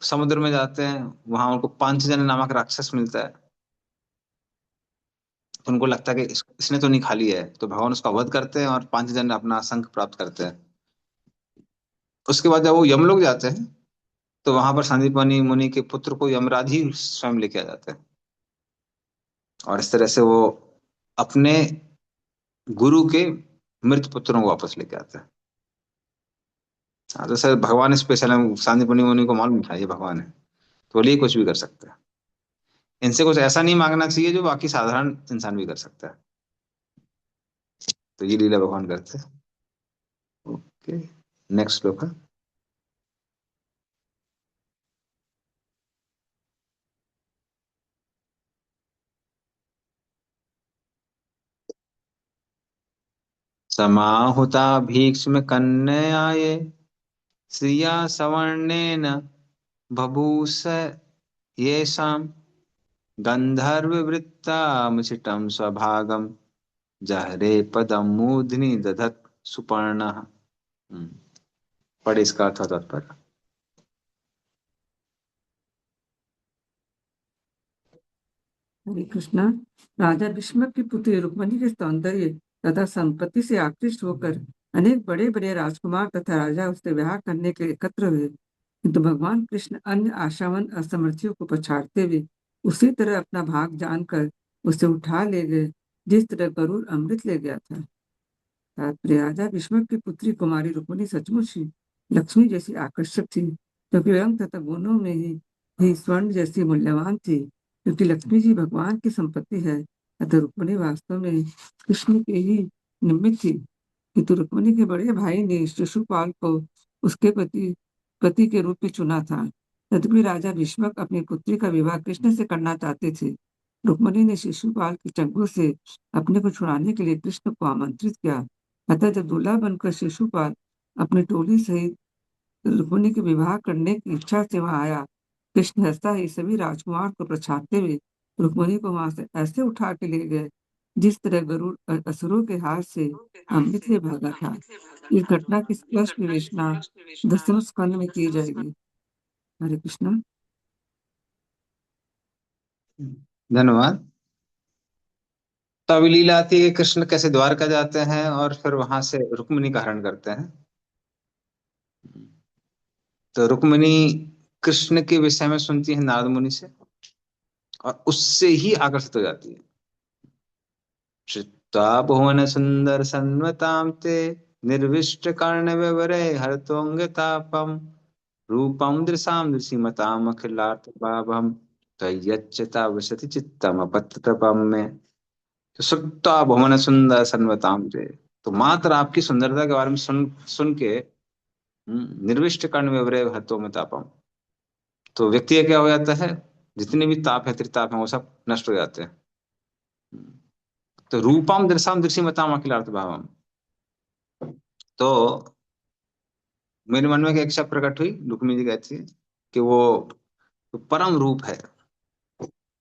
समुद्र में जाते हैं, वहां उनको पांचजन्य नामक राक्षस मिलता है। तो उनको लगता है कि इसने तो नहीं खा लिया है, तो भगवान उसका वध करते हैं और पांचजन्य अपना शंख प्राप्त करते हैं। उसके बाद जब वो यमलोक जाते हैं तो वहां पर संदीपनि मुनि के पुत्र को यमराज ही स्वयं लेके आ जाते हैं। और इस तरह से वो अपने गुरु के मृत पुत्रों को वापस लेके आते हैं। हाँ, तो सर भगवान स्पेशल है, सांदीपनि मुनि को मालूम था ये भगवान है, तो बोलिए कुछ भी कर सकते हैं। इनसे कुछ ऐसा नहीं मांगना चाहिए जो बाकी साधारण इंसान भी कर सकता है। तो ये लीला भगवान करते हैं। ओके, नेक्स्ट श्लोक है। समाहुता भीक्ष्म कन्ययाये श्रिया सवर्णेन बभूष येषाम् गन्धर्ववृत्तामचिटं स्वभागं जहरे पदं मूर्ध्नि दधत् सुपर्णः। पढ़े इसका अर्थ तात्पर्य। हरे कृष्णा। राजा भीष्म की पुत्री रुक्मिणी के सौंदर्य तथा संपत्ति से आकृष्ट होकर अनेक बड़े बड़े राजकुमार तथा राजा उससे विवाह करने के लिए एकत्र हुए, किंतु भगवान कृष्ण अन्य आशावान असमर्थियों को पछाड़ते हुए उसी तरह अपना भाग जानकर उसे उठा ले गए जिस तरह गरुड़ अमृत ले गया था। तात्पर्य, राजा भीष्म की पुत्री कुमारी रुक्मिणी सचमुच ही लक्ष्मी जैसी आकर्षक थी, क्योंकि रंग तथा गुणों में ही स्वर्ण जैसी मूल्यवान थी। क्योंकि लक्ष्मी जी भगवान की संपत्ति है, अतः रुक्मिणी वास्तव में कृष्ण के ही निमित्त थी। किंतु रुक्मिणी के बड़े भाई ने शिशुपाल को उसके पति के रूप में चुना था। तदपि राजा भीष्मक अपनी पुत्री का विवाह कृष्ण से करना चाहते थे। रुक्मिणी ने शिशुपाल के चंगुल से अपने को छुड़ाने के लिए कृष्ण को आमंत्रित किया। अतः जब दूल्हा बनकर शिशुपाल अपनी टोली सहित रुक्मिणी के विवाह करने की इच्छा से वहां आया, कृष्ण हंसता ही सभी राजकुमार को पछाड़ते हुए रुक्मिणी को वहां से ऐसे उठा के ले गए जिस तरह गरुड़ असुरों के हाथ से अमृत ले भागा था। इस घटना की स्पष्ट विवेचना 10वें स्कंद में की जाएगी। हरे कृष्णा। धन्यवाद। तो अभी लीला आती है कि कृष्ण कैसे द्वारका जाते हैं और फिर वहां से रुक्मिणी का हरण करते हैं। तो रुक्मिणी कृष्ण के विषय में सुनती है नारद मुनि से और उससे ही आकर्षित हो जाती है। श्रुत्वा भुवन सुंदर सन्वतां ते निर्विष्ट कर्ण विवरे हरतोंगतापम रूपम दृशाम दृशिमताम अखिलार्थभावम तय्यच्युतावसति चित्तम अपततपम में। तो श्रुत्वा भुवन सुंदर सन्वतां ते, तो मात्र आपकी सुंदरता के बारे में सुन सुन के निर्विष्ट कर्ण विवरे हरतोंगतापम, तो व्यक्ति का क्या हो जाता है, जितने भी ताप है त्रिताप है वो सब नष्ट हो जाते हैं। तो रूपम दृशाम दृश्यमताम अखिलार्थ भावम, तो मेरे मन में एक इच्छा प्रकट हुई, रुक्मिणी जी कहती है कि वो तो परम रूप है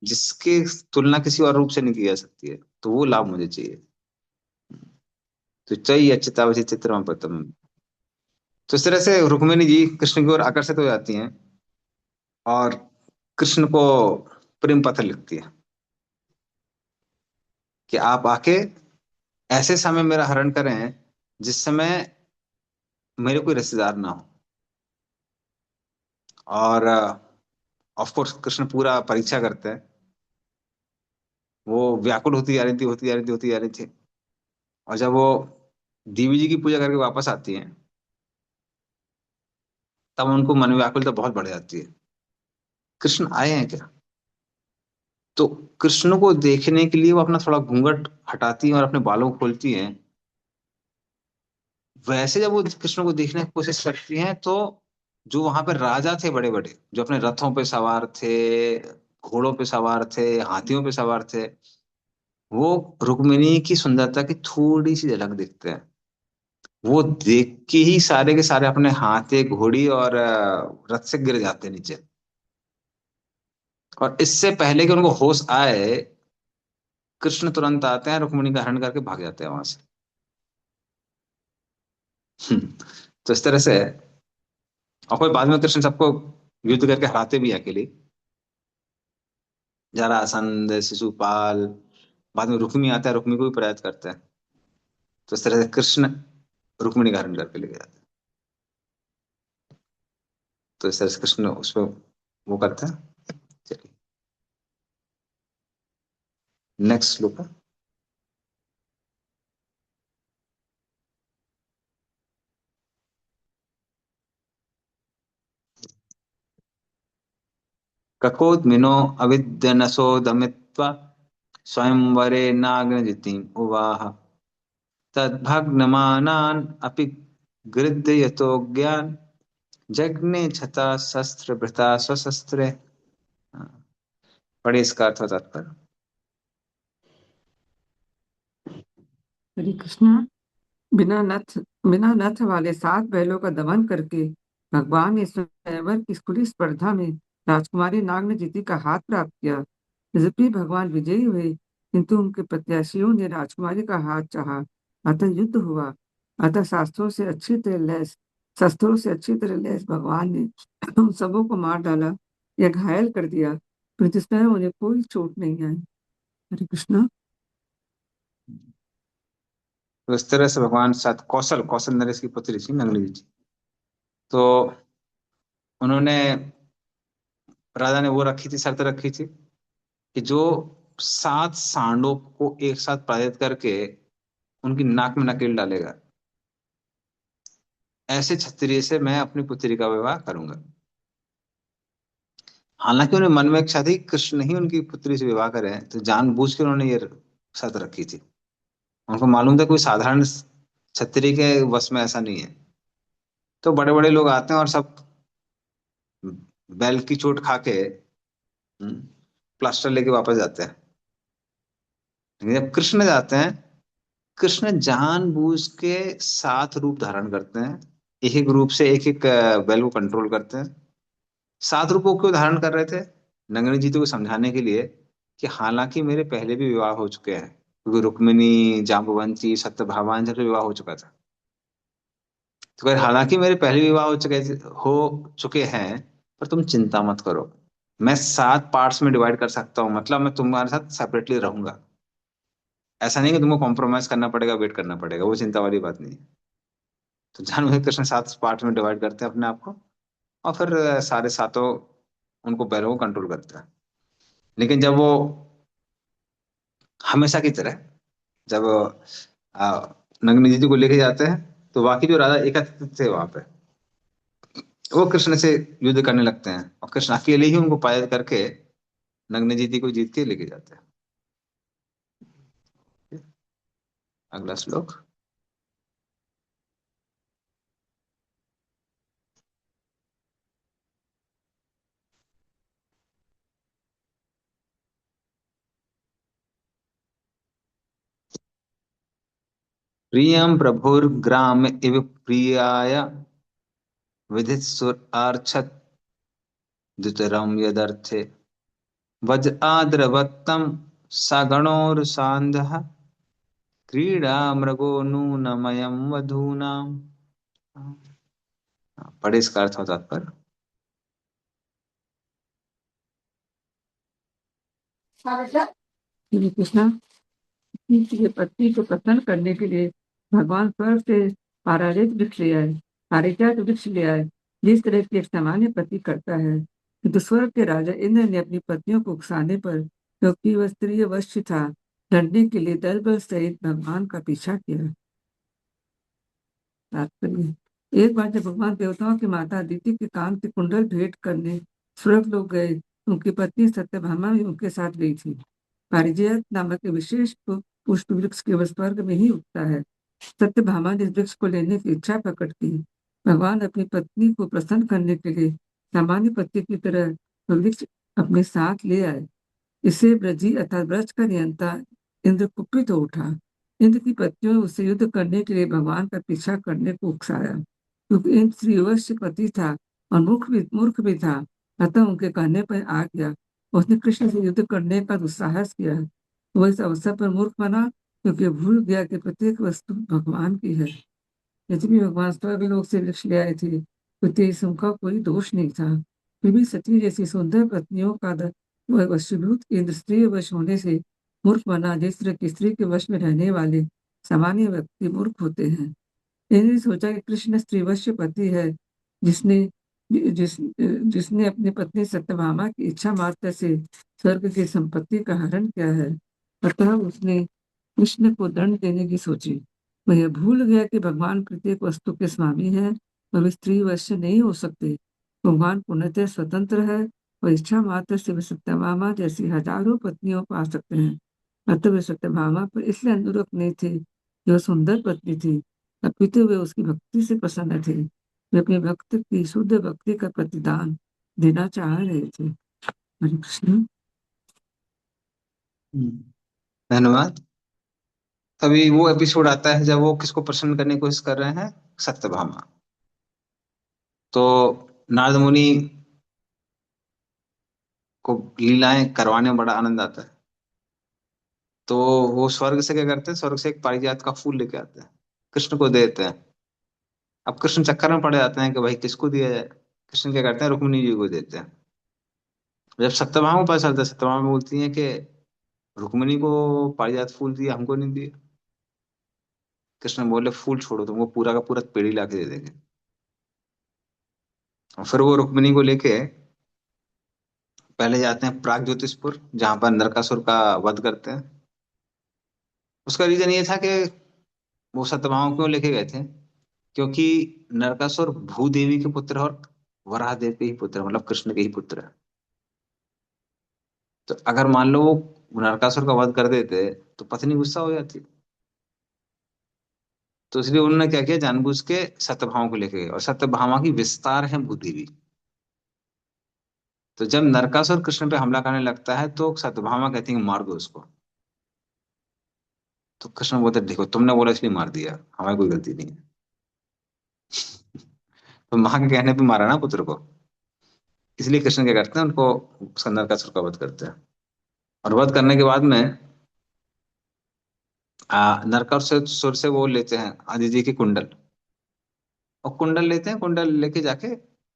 जिसकी तुलना किसी और रूप से नहीं की जा सकती है, तो वो लाभ मुझे चाहिए। तो चाहिए अच्युतावची चित्रम प्रतम, तो इस तरह से रुक्मिणी जी कृष्ण की ओर आकर्षित हो जाती हैं और कृष्ण को प्रेम पत्र लिखती है कि आप आके ऐसे समय मेरा हरण करें जिस समय मेरे कोई रिश्तेदार ना हो। और ऑफ कोर्स कृष्ण पूरा परीक्षा करते हैं। वो व्याकुल होती जा रही थी, होती जा रही थी, होती जा रही थी। और जब वो देवी जी की पूजा करके वापस आती हैं तब उनको मन में व्याकुलता बहुत बढ़ जाती है, कृष्ण आए हैं क्या। तो कृष्ण को देखने के लिए वो अपना थोड़ा घूंघट हटाती हैं और अपने बालों को खोलती हैं। वैसे जब वो कृष्ण को देखने की कोशिश करती हैं तो जो वहां पर राजा थे बड़े बड़े, जो अपने रथों पे सवार थे, घोड़ों पे सवार थे, हाथियों पे सवार थे, वो रुक्मिणी की सुंदरता की थोड़ी सी झलक देखते हैं। वो देख के ही सारे के सारे अपने हाथे, घोड़ी और रथ से गिर जाते हैं नीचे। और इससे पहले कि उनको होश आए, कृष्ण तुरंत आते हैं, रुक्मिणी का हरण करके भाग जाते हैं वहां से। हम्म, तो इस तरह से। और फिर बाद में कृष्ण सबको युद्ध करके हराते भी हैं अकेले। जरासंध, शिशुपाल, बाद में रुक्मी आता है, रुक्मी को भी पराजित करता है। तो इस तरह से कृष्ण रुक्मिणी का हरण करके लेके जाते हैं। तो इस तरह से कृष्ण उसको वो करते हैं। चलिए नेक्स्ट श्लोक है। ककोद्मिनो अविद्यनसोदमित्वा स्वयंवरे नाग्नजितिम् उवाह तद्भग्नमानान् अपि गृध्य यतोज्ञान जग्ने छता शस्त्र भृता स्वशस्त्रे। पढ़िए इसका अर्थ और तात्पर्य। हरे कृष्णा। बिना नथ वाले 7 बैलों का दमन करके भगवान ने स्वयंवर की खुली स्पर्धा में राजकुमारी नागनजीति का हाथ प्राप्त किया। यद्यपि भगवान विजयी हुए, किंतु उनके प्रत्याशियों ने राजकुमारी का हाथ चाहा। अतः युद्ध हुआ। अतः शस्त्रों से अच्छी तरह लैस भगवान ने उन सबों को मार डाला या घायल कर दिया, परंतु इसमें उन्हें कोई चोट नहीं आई। हरे कृष्णा। तो इस तरह से भगवान साथ कौशल कौशल नरेश की पुत्री थी नंगली जी। तो उन्होंने, राजा ने वो रखी थी, शर्त रखी थी कि जो 7 सांडों को एक साथ पराजित करके उनकी नाक में नकेल डालेगा, ऐसे क्षत्रिय से मैं अपनी पुत्री का विवाह करूंगा। हालांकि उन्हें मन में इच्छा थी कृष्ण ही उनकी पुत्री से विवाह करें, तो जानबूझ के उन्होंने ये शर्त रखी थी। उनको मालूम था कोई साधारण क्षत्रिय के वश में ऐसा नहीं है। तो बड़े बड़े लोग आते हैं और सब बैल की चोट खा के प्लास्टर लेके वापस जाते हैं। लेकिन जब कृष्ण जाते हैं, कृष्ण जानबूझ के 7 रूप धारण करते हैं। एक एक रूप से एक एक बैल को कंट्रोल करते हैं। 7 रूपों को धारण कर रहे थे नंगनी जी को समझाने के लिए कि हालांकि मेरे पहले भी विवाह हो चुके हैं, क्योंकि रुक्मिणी, जाम्बवंती, सत्यभामा इनसे विवाह हो चुका था। तो कह हालांकि मेरे पहले विवाह हो चुके हैं, पर तुम चिंता मत करो। मैं 7 पार्ट्स में डिवाइड कर सकता हूँ, मतलब मैं तुम्हारे साथ सेपरेटली रहूंगा। ऐसा नहीं कि तुमको कॉम्प्रोमाइज करना पड़ेगा, वेट करना पड़ेगा, वो चिंता वाली बात नहीं है। तो जानवर कृष्ण 7 पार्ट में डिवाइड करते हैं अपने आप को, और फिर सारे सातों उनको बैलों को कंट्रोल करते हैं। लेकिन जब वो हमेशा की तरह जब नग्न जी को लेके जाते हैं, तो बाकी जो राजा एकत्रित थे वहां पे, वो कृष्ण से युद्ध करने लगते हैं और कृष्ण अकेले ही उनको पराजित करके नग्न जी को जीत के लेके जाते हैं। अगला श्लोक। प्रियं प्रभुर्ग्राम इव प्रियाय विदित सुर आर्छत दुतरम यदर्थे वज आद्रवत्तम सगणोरसान्धः क्रीडा मृगो नूनमयं वधूनाम्। पढ़े इसका अर्थ और तात्पर्य। श्री कृष्णा, इसलिए पत्नी को प्रसन्न करने के लिए भगवान स्वर्ग से पारिजात वृक्ष ले आए, जिस तरह की एक सामान्य पति करता है। किंतु स्वर्ग के राजा इंद्र ने अपनी पत्नियों को उकसाने पर, क्योंकि वह स्त्री वश था, लड़ने के लिए दल बल सहित भगवान का पीछा किया। तात्पर्य, एक बार जब भगवान देवताओं की माता अदिति के कान के कुंडल भेंट करने स्वर्ग लोग गए, उनकी पत्नी सत्यभामा भी उनके साथ गई थी। पारिजात नामक एक विशेष पुष्प वृक्ष केवल स्वर्ग में ही उगता है। सत्यभामा ने इस वृक्ष को लेने की इच्छा प्रकट की। भगवान अपनी पत्नी को प्रसन्न करने के लिए सामान्य पति की तरह वृक्ष अपने साथ ले आए। इसे ब्रजी अर्थात ब्रज का नियंता इंद्र कुपित हो उठा। इंद्र की पत्नियों ने उससे युद्ध करने के लिए भगवान का पीछा करने को उकसाया, क्योंकि इंद्र स्त्रीवश पति था और मूर्ख भी था, अतः उनके कहने पर आ गया। उसने कृष्ण से युद्ध करने का दुस्साहस किया। वह इस अवसर पर मूर्ख बना, क्योंकि भूल गया कि प्रत्येक वस्तु भगवान की है। यदि भी भगवान स्वर्ग लोक से वृक्ष ले आए थे, तो तेज उनका कोई दोष नहीं था। फिर भी सती जैसी सुंदर पत्नियों का वह वशीभूत इंद्र स्त्री वश होने से मूर्ख बना, जिस तरह की स्त्री के वश में रहने वाले सामान्य व्यक्ति मूर्ख होते हैं। इन्होंने सोचा कि कृष्ण स्त्रीवश्य पति है, जिसने जिस जिसने अपनी पत्नी सत्यभामा की इच्छा मात्र से स्वर्ग की संपत्ति का हरण किया है। अतः उसने कृष्ण को दंड देने की सोची। वह यह भूल गया कि भगवान प्रत्येक वस्तु के स्वामी है और वे स्त्री वश नहीं हो सकते। भगवान पूर्णतः स्वतंत्र है और इच्छा मात्र से वे सत्यभामा जैसी हजारों पत्नियों पा सकते हैं। अतः वे सत्यभामा पर इसलिए अनुरक्त नहीं थे जो सुंदर पत्नी थी, अपितु वे उसकी भक्ति से प्रसन्न थे। वे अपने भक्त की शुद्ध भक्ति का प्रतिदान देना चाह रहे थे। हरे कृष्ण। धन्यवाद। अभी वो एपिसोड आता है जब वो किसको प्रसन्न करने की कोशिश कर रहे हैं, सत्यभामा। तो नारद मुनि को लीलाएं करवाने में बड़ा आनंद आता है। तो वो स्वर्ग से क्या करते हैं, स्वर्ग से एक पारिजात का फूल लेके आते हैं, कृष्ण को दे देते हैं। अब कृष्ण चक्कर में पड़ जाते हैं कि भाई किसको दिया जाए। कृष्ण क्या करते हैं, रुक्मिणी जी को देते हैं। जब सत्यभामा को पता चलता है, सत्यभामा बोलती है कि रुक्मिणी को पारिजात फूल दिया, हमको नहीं दिया। कृष्ण बोले फूल छोड़ो, तुमको पूरा का पूरा पेड़ ही ला के दे देंगे। और फिर वो रुक्मिणी को लेके पहले जाते हैं प्राग ज्योतिषपुर, जहां पर नरकासुर का वध करते हैं। उसका रीजन ये था कि वो सत्यभामा को क्यों लेके गए थे, क्योंकि नरकासुर भूदेवी के पुत्र और वराह देव के ही पुत्र, मतलब कृष्ण के ही पुत्र है। तो अगर मान लो वो नरकासुर का वध कर देते तो पत्नी गुस्सा हो जाती। तो इसलिए उन्होंने क्या किया, जानबूझ के सत्यभामा को लेके गए, और सत्यभामा की विस्तार है भूदेवी। तो जब नरकासुर कृष्ण पे हमला करने लगता है तो सत्यभामा कहती है मार दो उसको। तो कृष्ण बोलते देखो तुमने बोला इसलिए मार दिया, हमारी कोई गलती नहीं है। तो माँ के कहने पे मारा ना पुत्र को, इसलिए कृष्ण क्या करते हैं, उनको उसका नरकासुर का वध करते हैं। और वध करने के बाद में नरकासुर से वो लेते हैं आदिति के कुंडल। और कुंडल लेते हैं, कुंडल लेके जाके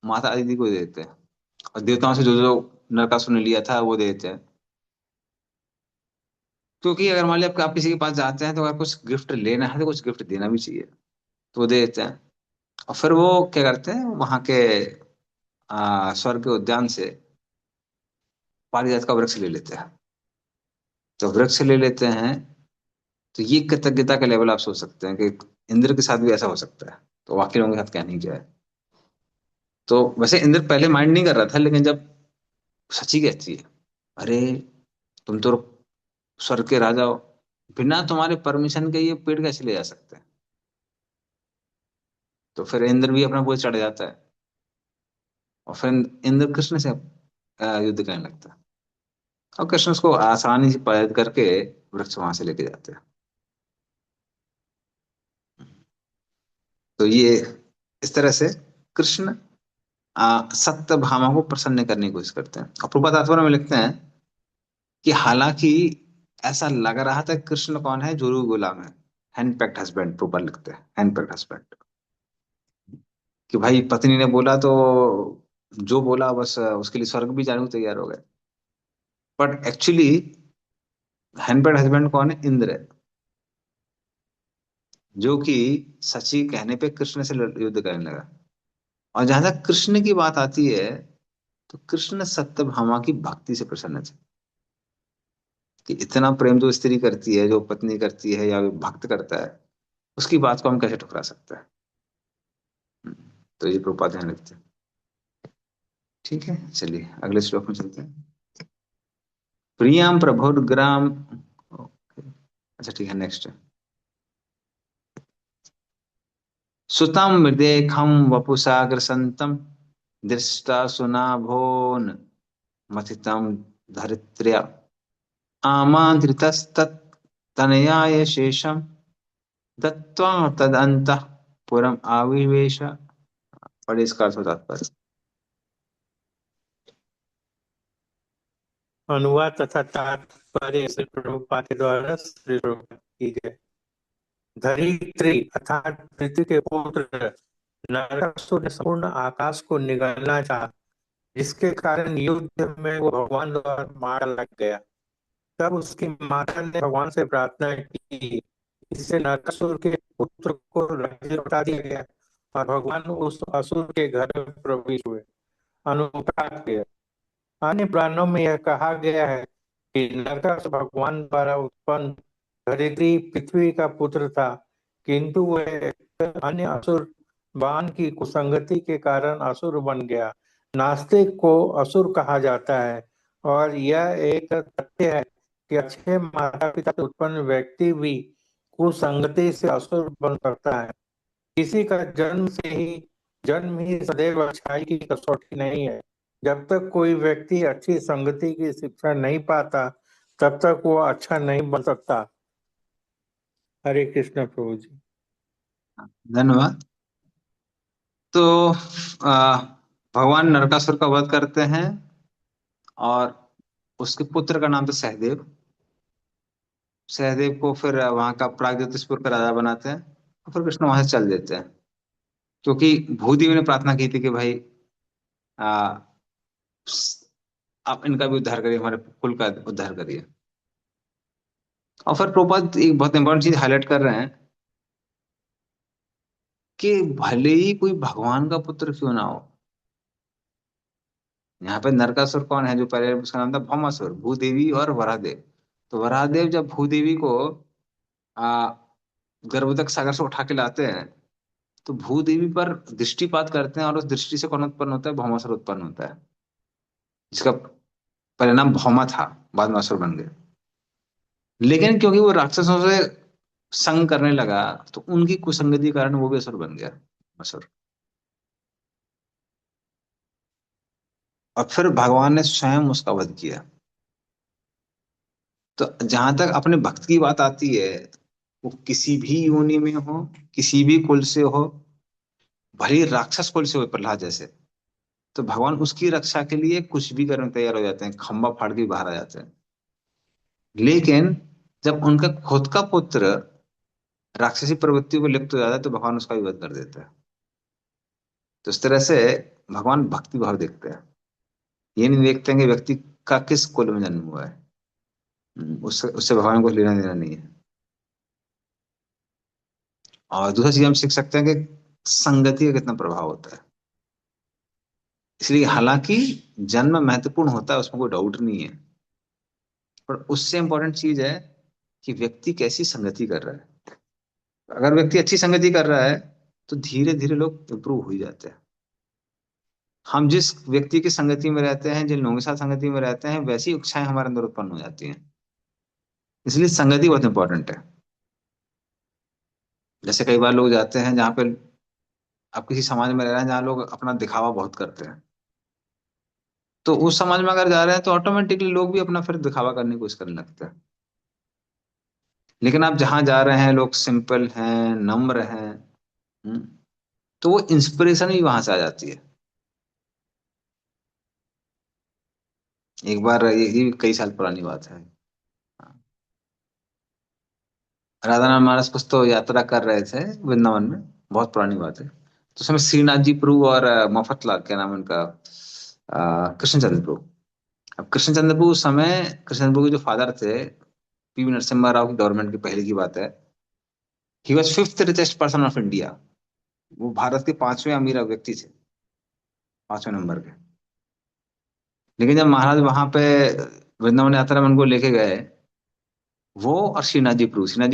माता आदिति को दे देते हैं। और देवताओं से जो जो नरकासुर ने लिया था वो दे देते हैं। क्योंकि अगर मान लिया आप किसी के पास जाते हैं तो अगर कुछ गिफ्ट लेना है तो कुछ गिफ्ट देना भी चाहिए, तो वो दे देते हैं। और फिर वो क्या करते हैं, वहां के स्वर्ग के उद्यान से पारिजात का वृक्ष ले लेते हैं। तो वृक्ष ले लेते हैं, तो ये कृतज्ञता का लेवल आप सोच सकते हैं कि इंद्र के साथ भी ऐसा हो सकता है। तो बाकी लोगों के साथ क्या नहीं किया है। तो वैसे इंद्र पहले माइंड नहीं कर रहा था, लेकिन जब सची कहती है अरे तुम तो स्वर्ग के राजा हो, बिना तुम्हारे परमिशन के ये पेड़ कैसे ले जा सकते हैं। तो फिर इंद्र भी अपना पूरा चढ़ जाता है, और फिर इंद्र कृष्ण से युद्ध करने लगता है। और कृष्ण उसको आसानी से पराजित करके वृक्ष वहां से लेके जाते हैं। तो ये इस तरह से कृष्ण सत्यभामा को प्रसन्न करने की कोशिश करते हैं। और प्रभुपाद तात्पर्य में लिखते हैं कि हालांकि ऐसा लग रहा था कि कृष्ण कौन है, जोरू गुलाम है, हैंड पैक्ड हस्बैंड। प्रभुपाद लिखते हैं हैंड पैक्ड हस्बैंड, कि भाई पत्नी ने बोला तो जो बोला बस उसके लिए स्वर्ग भी जाने को तैयार हो गए। बट एक्चुअली हैंडपेड हस्बैंड कौन है? इंद्र है, जो कि सची कहने पे कृष्ण से युद्ध करने लगा। और जहां तक कृष्ण की बात आती है, तो कृष्ण सत्यभामा की भक्ति से प्रसन्न थे, कि इतना प्रेम जो स्त्री करती है, जो पत्नी करती है या भक्त करता है, उसकी बात को हम कैसे ठुकरा सकते हैं। तो ये प्रभुपाद ध्यान रखते हैं। ठीक है, चलिए अगले श्लोक में चलते हैं। प्रियाम प्रभुर्ग्राम, ओके, अच्छा ठीक है, नेक्स्ट है। सुतम मृदेखम वपुसाग्रसंतम दृष्टा सुनाभोन मथितम धरित्र्या आमांत्रितस्तत्तनयाय शेषम दत्त्वा तदन्तः पुरम आविवेश। पढ़े इसका अर्थ हो तात्पर्य। अनुवाद तथा तात्पर्य श्री प्रभुपाद के द्वारा श्री प्रभुपाद की जय। धरित्री अर्थात पृथ्वी के पुत्र नरकासुर ने संपूर्ण आकाश को निगलना चाहा, जिसके कारण युद्ध में वो भगवान द्वारा मार लग गया। तब उसकी माता ने भगवान से प्रार्थना की, इससे नरकासुर के पुत्र को राज्य लौटा दिया गया और भगवान उस असुर के घर में प्रवेश हुए। अनुपात के अन्य पुराणों में यह कहा गया है कि नरकासुर भगवान द्वारा उत्पन्न धरित्री पृथ्वी का पुत्र था, किंतु वह अन्य असुर बाण की कुसंगति के कारण असुर बन गया। नास्तिक को असुर कहा जाता है और यह एक तथ्य है कि अच्छे माता पिता से उत्पन्न व्यक्ति भी कुसंगति से असुर बन सकता है। किसी का जन्म ही सदैव अच्छाई की कसौटी नहीं है। जब तक कोई व्यक्ति अच्छी संगति की शिक्षा नहीं पाता, तब तक वो अच्छा नहीं बन सकता। हरे कृष्ण प्रभु जी। धन्यवाद। तो भगवान नरकासुर का वध करते हैं और उसके पुत्र का नाम था सहदेव। सहदेव को फिर वहां का प्रागज्योतिषपुर का राजा बनाते हैं और फिर कृष्ण वहां से चल देते हैं, क्योंकि भूदेवी ने प्रार्थना की थी कि भाई आ, आप इनका भी उद्धार करिए, हमारे कुल का उद्धार करिए। और फिर प्रभुपाद एक बहुत इंपॉर्टेंट चीज हाईलाइट कर रहे हैं कि भले ही कोई भगवान का पुत्र क्यों ना हो, यहाँ पे नरकासुर कौन है? जो पहले उसका नाम था भौमासुर, भूदेवी और वराहदेव। तो वराहदेव जब भूदेवी को आ गर्भोदक सागर से उठा के लाते हैं, तो भूदेवी पर दृष्टिपात करते हैं और उस दृष्टि से कौन उत्पन्न होता है? भौमासुर उत्पन्न होता है, जिसका परिणाम भौमा था, बाद में असुर बन गए। लेकिन क्योंकि वो राक्षसों से संग करने लगा, तो उनकी कुसंगति के कारण वो भी असुर बन गया, असुर। और फिर भगवान ने स्वयं उसका वध किया। तो जहां तक अपने भक्त की बात आती है, वो किसी भी योनि में हो, किसी भी कुल से हो, भले ही राक्षस कुल से हो प्रहलाद जैसे, तो भगवान उसकी रक्षा के लिए कुछ भी करने को तैयार हो जाते हैं, खंबा फाड़ के बाहर आ जाते हैं। लेकिन जब उनका खुद का पुत्र राक्षसी प्रवृत्तियों को लिप्त हो जाता है, तो भगवान उसका भी वध कर देता है। तो इस तरह से भगवान भक्ति भाव देखते हैं, ये नहीं देखते हैं कि व्यक्ति का किस कुल में जन्म हुआ है। उससे उससे भगवान को लेना देना नहीं है। और दूसरा चीज हम सीख सकते हैं कि संगति का कितना प्रभाव होता है। इसलिए हालांकि जन्म महत्वपूर्ण होता है, उसमें कोई डाउट नहीं है, पर उससे इंपॉर्टेंट चीज है कि व्यक्ति कैसी संगति कर रहा है। अगर व्यक्ति अच्छी संगति कर रहा है, तो धीरे धीरे लोग इम्प्रूव हो ही जाते हैं। हम जिस व्यक्ति की संगति में रहते हैं, जिन लोगों के साथ संगति में रहते हैं, वैसी इच्छाएं हमारे अंदर उत्पन्न हो जाती हैं। इसलिए संगति बहुत इंपॉर्टेंट है। जैसे कई बार लोग जाते हैं जहाँ पे, आप किसी समाज में रह रहे हैं जहाँ लोग अपना दिखावा बहुत करते हैं, तो उस समाज में अगर जा रहे हैं, तो ऑटोमेटिकली लोग भी अपना फिर दिखावा करने की कोशिश करने लगते हैं। लेकिन आप जहाँ जा रहे हैं, लोग सिंपल हैं, नम्र हैं, हम्म, तो वो इंस्पिरेशन भी वहां से आ जाती है। एक बार ये कई साल पुरानी बात है, राधा राम महाराज कुछ तो यात्रा कर रहे थे वृंदावन में, बहुत पुरानी बात है। तो उसमें श्रीनाथ जी प्रभु और मफतलाल, क्या नाम है उनका, कृष्णचंद्र प्रभु। अब कृष्णचंद्र प्रभु उस समय, कृष्णचंद्र प्रभु के जो फादर थे, पीवी नरसिम्हा राव की गवर्नमेंट की पहले की बात है, he was fifth richest person of India. वो भारत के पांचवें अमीर व्यक्ति थे, पांचवें नंबर के। लेकिन जब महाराज वहां पे वृंदावन यात्रा में उनको लेके गए, वो और श्रीनाथ जी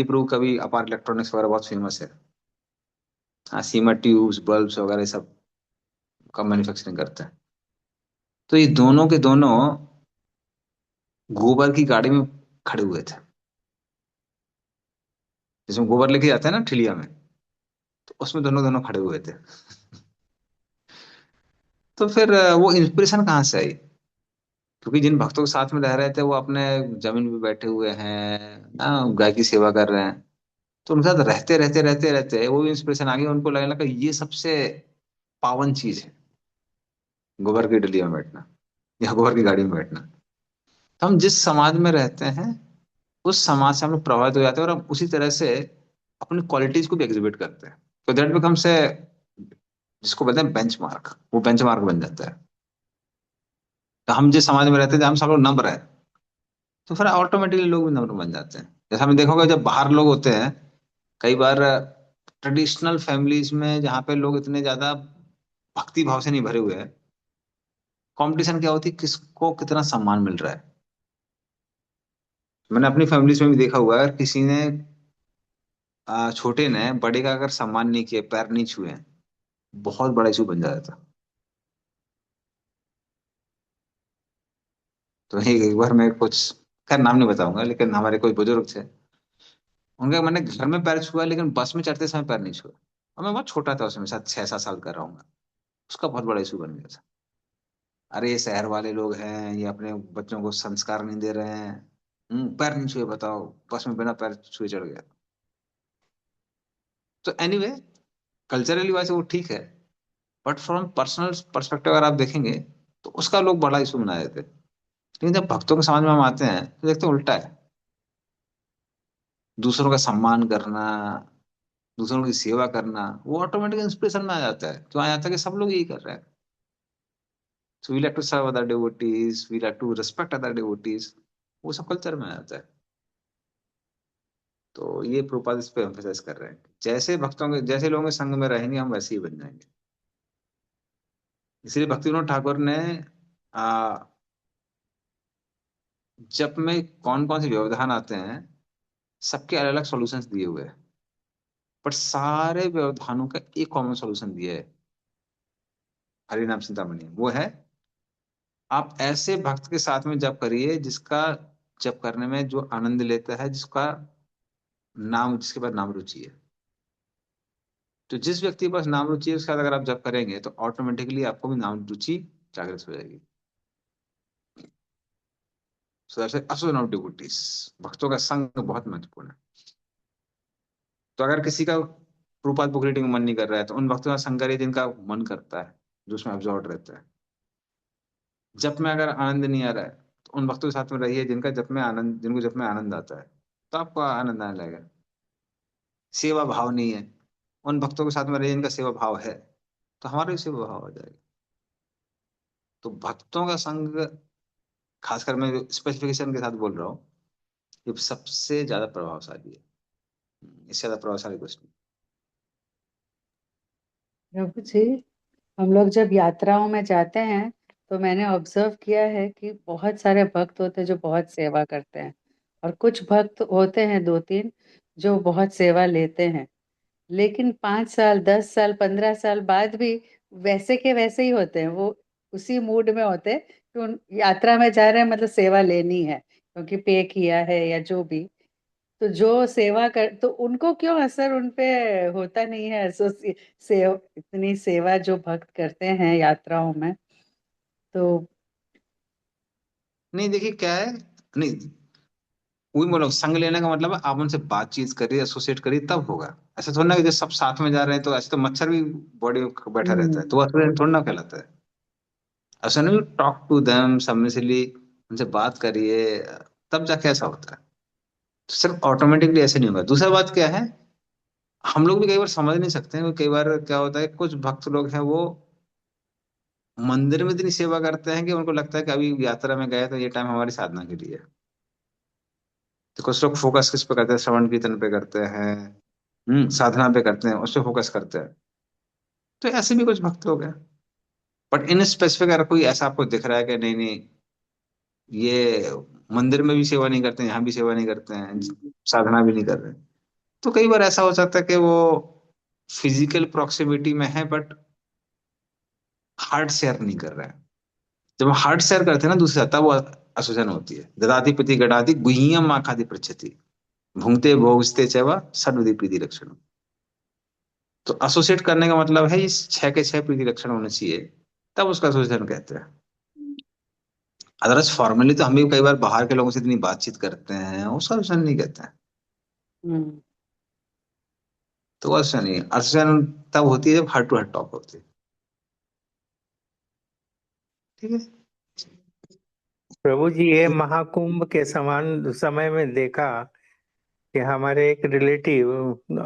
प्रभु का भी अपार इलेक्ट्रॉनिक्स वगैरह बहुत फेमस है। हाँ, सीमा ट्यूब्स, बल्ब्स वगैरह सब का मैन्युफैक्चरिंग करते हैं। तो ये दोनों के दोनों गोबर की गाड़ी में खड़े हुए थे, जिसमें गोबर लेके जाते हैं ना ठिलिया में, तो उसमें दोनों दोनों खड़े हुए थे। तो फिर वो इंस्पिरेशन कहाँ से आई? क्योंकि जिन भक्तों के साथ में रह रहे थे वो अपने जमीन पे बैठे हुए हैं ना, गाय की सेवा कर रहे हैं। तो उनके साथ रहते वो इंस्पिरेशन आ गई, उनको लगने लगा ये सबसे पावन चीज है, गोबर की डलिया में बैठना या गोबर की गाड़ी में बैठना। तो हम जिस समाज में रहते हैं उस समाज से हम लोग प्रभावित हो जाते हैं, और हम उसी तरह से अपनी क्वालिटीज को भी एग्जिबिट करते हैं। तो दैट बिकम्स ए, जिसको बोलते हैं बेंचमार्क, वो बेंचमार्क बन जाता है। तो हम जिस समाज में रहते हैं, हम सब लोग नम्र हैं, तो फिर ऑटोमेटिकली लोग भी नम्र बन जाते हैं। जैसा हमने देखा होगा, जब बाहर लोग होते हैं कई बार, ट्रेडिशनल फैमिलीज में जहाँ पे लोग इतने ज्यादा भक्ति भाव से नहीं भरे हुए हैं, कंपटीशन क्या होती है, किसको कितना सम्मान मिल रहा है। मैंने अपनी फैमिलीज में भी देखा हुआ है, किसी ने छोटे ने बड़े का अगर सम्मान नहीं किया, पैर नहीं छुए, बहुत बड़ा इशू बन जाता था। तो एक बार मैं कुछ, खैर नाम नहीं बताऊंगा, लेकिन हमारे कोई बुजुर्ग थे, उनका मैंने घर में पैर छुआ लेकिन बस में चढ़ते समय पैर नहीं छुआ। और मैं बहुत छोटा था उसमें, शायद 6-7 साल का रहूंगा। उसका बहुत बड़ा इशू बन गया था। अरे ये शहर वाले लोग हैं, ये अपने बच्चों को संस्कार नहीं दे रहे हैं। पैर नहीं छुए, बताओ, बस में बिना पैर छुए चढ़ गया। तो एनीवे, कल्चरली वैसे वो ठीक है, बट फ्रॉम पर्सनल पर्सपेक्टिव अगर आप देखेंगे तो उसका लोग बड़ा इशू बना देते हैं। लेकिन जब भक्तों के समाज में हम आते हैं तो देखते हैं उल्टा है। दूसरों का सम्मान करना, दूसरों की सेवा करना, वो ऑटोमेटिक इंस्पिरेशन में आ जाता है। तो आ जाता है कि सब लोग यही कर रहे हैं। So we like to serve other devotees, we like to respect other devotees, वो सब कल्चर में आ जाता है। तो ये प्रोपाल इस पे एम्फेसाइज कर रहे हैं, जैसे भक्तों के, जैसे लोगों के संग में रहेंगे हम वैसे ही बन जाएंगे। इसलिए भक्तिविनोद ठाकुर ने आ, जब में कौन कौन से व्यवधान आते हैं, सबके अलग अलग सॉल्यूशंस दिए हुए हैं, पर सारे व्यवधानों का एक कॉमन सॉल्यूशन दिया है, हरि नाम चिंतामणि। वो है, आप ऐसे भक्त के साथ में जप करिए जिसका जप करने में जो आनंद लेता है, जिसका नाम, जिसके पास नाम रुचि है। तो जिस व्यक्ति के पास नाम रुचि है उसके साथ अगर आप जप करेंगे तो ऑटोमेटिकली आपको भी नाम रुचि जागृत हो जाएगी। सो दैट्स असुर ऑफ डिवोटीज, भक्तों का संग बहुत महत्वपूर्ण है। तो अगर किसी का प्रूपात बुक रीडिंग मन नहीं कर रहा है, तो उन भक्तों का संग करिए जिनका मन करता है, जो उसमें अब्सॉर्ब रहता है। जप में अगर आनंद नहीं आ रहा है, तो उन भक्तों के साथ में रहिए जिनका जप में आनंद, जिनको जप में आनंद आता है, तो आपको आनंद आने लगेगा। सेवा भाव नहीं है, उन भक्तों के साथ में रहिए जिनका सेवा भाव है, तो हमारा भी सेवा भाव आ जाएगा। तो भक्तों का संग, खासकर मैं स्पेसिफिकेशन के साथ बोल रहा हूँ, ये सबसे ज्यादा प्रभावशाली है। इससे ज्यादा प्रभावशाली कुछ नहीं। प्रभु जी, हम लोग जब यात्राओं में जाते हैं तो मैंने ऑब्जर्व किया है कि बहुत सारे भक्त होते हैं जो बहुत सेवा करते हैं, और कुछ भक्त होते हैं 2-3 जो बहुत सेवा लेते हैं, लेकिन 5 साल 10 साल 15 साल बाद भी वैसे के वैसे ही होते हैं। वो उसी मूड में होते हैं कि उन यात्रा में जा रहे हैं, मतलब सेवा लेनी है क्योंकि पे किया है या जो भी। तो जो सेवा कर, तो उनको क्यों असर उन पे होता नहीं है? इतनी सेवा जो भक्त करते हैं यात्राओं में, तो नहीं, देखिए क्या है, नहीं, वही बोलो, संग लेने का मतलब है आप उनसे बातचीत करिए, एसोसिएट करिए, तब होगा। ऐसा थोड़ा ना कि जब सब साथ में जा रहे हैं तो ऐसे तो मच्छर भी बॉडी में बैठा रहता है, तो हम्म, असर थोड़ा ना फैलाता है। ऐसा नहीं, टॉक टू देम सबमिसिवली, उनसे बात करिए, तब जाके ऐसा होता है। तो सिर्फ ऑटोमेटिकली ऐसे नहीं होगा। दूसरा बात क्या है, हम लोग भी कई बार समझ नहीं सकते हैं, कई बार क्या होता है, कुछ भक्त लोग हैं वो मंदिर में इतनी सेवा करते हैं कि उनको लगता है कि अभी यात्रा में गए तो ये टाइम हमारी साधना के लिए है। तो कुछ लोग फोकस किस पे करते हैं, श्रवण कीर्तन पे करते हैं, साधना पे करते हैं, उस पे फोकस करते हैं। तो ऐसे भी कुछ भक्त लोग हैं। बट इन स्पेसिफिक अगर कोई ऐसा आपको दिख रहा है कि नहीं नहीं, ये मंदिर में भी सेवा नहीं करते हैं, यहाँ भी सेवा नहीं करते हैं, साधना भी नहीं कर रहे हैं, तो कई बार ऐसा हो सकता है कि वो फिजिकल प्रॉक्सिमिटी में है बट हार्ट शेयर नहीं कर रहे हैं। जब हम हार्ट शेयर करते हैं ना दूसरे साथ, तब वो एसोसिएशन होती है। ददाति प्रति गणाति गुह्यम आखादि पृच्छति भुंगते भोगस्ते चैव सद्वदि प्रीति लक्षण। तो एसोसिएट करने का मतलब है इस छह के छह प्रीति लक्षण होने चाहिए, तब उसका एसोसिएशन कहते हैं। अदरवाइज फॉर्मली तो हम भी कई बार बाहर के लोगों से इतनी बातचीत करते हैं, उसका एसोसिएशन नहीं कहते हैं। हम्म। तो वो एसोसिएशन नहीं, एसोसिएशन तब होती है जब हार्ट टू हार्ट टॉक होती है। ठीक है। प्रभु जी, ये महाकुंभ के समान समय में देखा कि हमारे एक रिलेटिव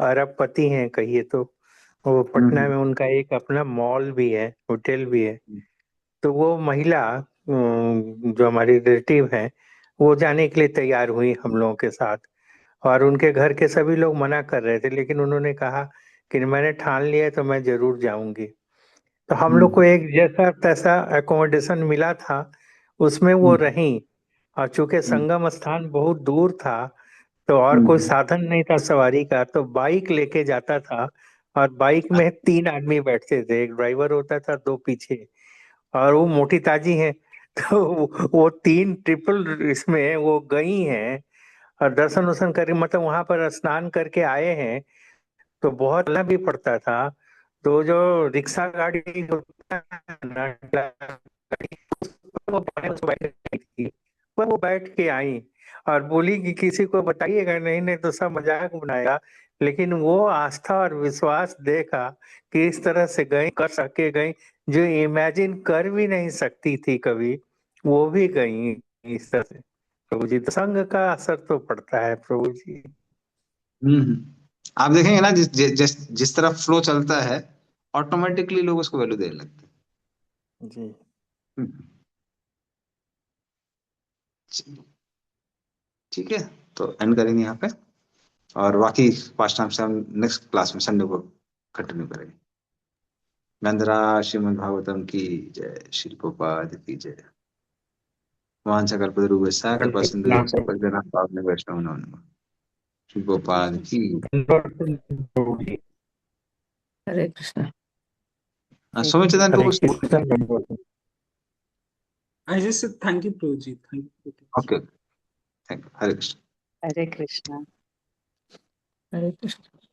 अरबपति हैं कहिए तो, वो पटना हम्म में उनका एक अपना मॉल भी है, होटल भी है। तो वो महिला जो हमारी रिलेटिव है, वो जाने के लिए तैयार हुई हम लोगों के साथ। और उनके घर के सभी लोग मना कर रहे थे, लेकिन उन्होंने कहा कि मैंने ठान लिया है तो मैं जरूर जाऊंगी। तो हम लोग को हम्म एक जैसा तैसा एकोमोडेशन मिला था, उसमें वो हम्म रहीं। और चूंकि हम्म संगम स्थान बहुत दूर था, तो और कोई हम्म साधन नहीं था सवारी का, तो बाइक लेके जाता था। और बाइक में 3 आदमी बैठते थे, एक ड्राइवर होता था, 2 पीछे। और वो मोटी ताजी हैं तो वो 3 ट्रिपल इसमें वो गई हैं। और दर्शन वर्शन करके, मतलब वहां पर स्नान करके आए हैं। तो बहुत चलना भी पड़ता था। तो जो रिक्शा गाड़ी होता है ना, गाड़ी, वो बैठ थी, वो बैठ के आई। और बोली कि किसी को बताइएगा नहीं, नहीं तो सब मजाक बनाएगा। लेकिन वो आस्था और विश्वास देखा कि इस तरह से गई, कर सके गई, जो इमेजिन कर भी नहीं सकती थी कभी, वो भी गई इस तरह से। प्रभु जी, तो संग का असर तो पड़ता है प्रभु जी। आप देखेंगे ना, जिस तरह फ्लो चलता है, ऑटोमेटिकली लोग उसको वैल्यू देने लगते जी। हैं। ठीक है। तो एंड करेंगे यहाँ पे, और बाकी 5 टाइम से हम नेक्स्ट क्लास में संडे को कंटिन्यू करेंगे। गंधरा श्रीमद् भागवतम की जय, श्री प्रभुपाद की जय। वांछा कल्पतरुभ्यश्च कृपा सिंधुभ्यश्च पतितानां पावनेभ्यो वैष्णवानां नमः। श्री प्रभुपाद की। प्रभु जी। हरे कृष्ण। सुमित चिदन को हरे कुछ। Krishna. I just said thank you, Prabhuji. Thank you. Okay, thank you, Hare Krishna. Hare Krishna. Hare Krishna.